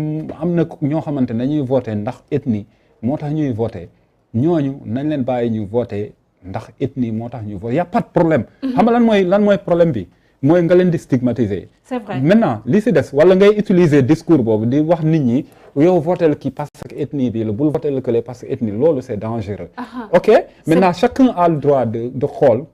am na ñoo xamante ne dañuy voté ndax ethnie moo tax ñuy voté ñooñu nañ leen bàyyi ñu voté ndax ethnie moo tax ñu voté y a pas de problème xam nga lan mooy problème bi mooy nga leen di stigmatiser. C'est vrai. Maintenant li si des wala ngay utiliser discours boobu di wax nit ñi yow votel ki parce que ethnie bi la bul votel que parce que ethnie loolu c'est dangereux. Ok maintenant chacun a le droit de xool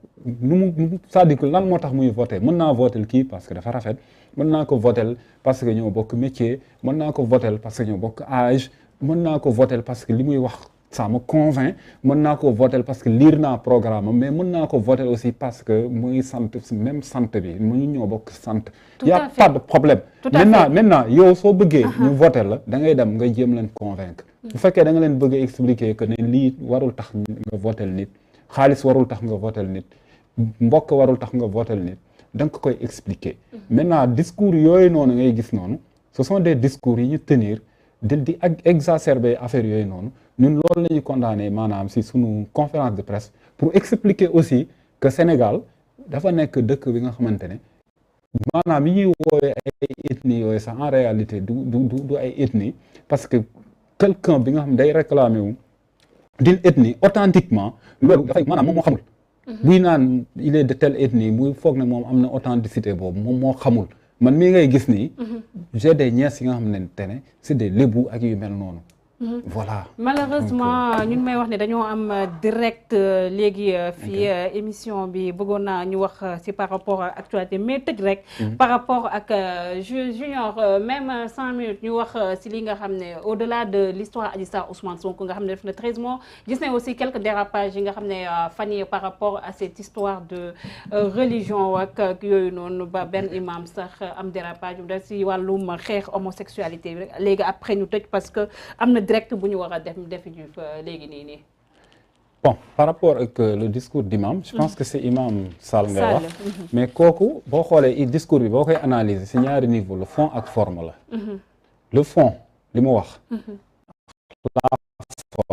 nu mu c'est-à-dire que lan moo tax muy voter mën naa votel kii parce que dafa rafet mën naa ko votel parce que ñoo bokk métier mën naa ko votel parce que ñoo bokk âge mën naa ko votel parce que li muy wax ça me convainc mën naa ko voter parce que lire naa programme mais mën naa ko voter aussi parce que muy sant même sant bi mu ñoo bokk sant. Tout y à a fait. pas de problème. Tout à fait. Maintenant yow soo bëggee ñu voter la da ngay dem nga jéem leen convaincre. bu fekkee da nga leen bëgg a expliquer que ne lii warul tax nga voter nit xaalis warul tax nga voter nit mbokk warul tax nga voter nit da nga ko koy expliquer. Maintenant discours yooyu noonu ngay gis noonu ce sont des discours yi ñu tenir di exacerber affaire yooyu noonu ñun loolu la ñuy condamné maanaam si sunu conférence de presse pour expliquer aussi que Sénégal dafa nekk dëkk bi nga xamante ne maanaam yi ñuy woowee ay ethnie yooyu sax en réalité du ay ethnie parce que quelqu'un bi nga xam day réclamer wu d'une ethnie authentiquement loolu dafay maanaam moom moo xamul buy naan il est de telle ethnie muy foog ne moom am na authenticité boobu moom moo xamul man mii ngay gis nii j'ai des nièces yi nga xamante ne c'est des lébu ak yu mel noonu voilà malheureusement ñun may wax ne dañoo am direct léegi fii émission bi bëggoon naa ñu wax ci par rapport ak actualité mais tëj rek par rapport ak Junior même 5 minutes ñu wax ci li nga xam ne au-delà de l'histoire Adji Sarr Ousmane Sonko nga xam ne def na 13 mois gis nañ aussi quelques dérapages yi nga xam ne fan yi par rapport à cette histoire de religion ak yooyu noonu ba benn imam sax am dérapage da ci wàllum xeex homosexualité léegi après ñu tëj parce que am na direct bu ñu war a def ju léegi nii. Bon par rapport ak le discours d'imam je pense que c'est imam Sall ngay wax mais kooku boo xoolee discours bi boo koy analyser ci ñaari niveau le fond ak forme la le fond li mu wax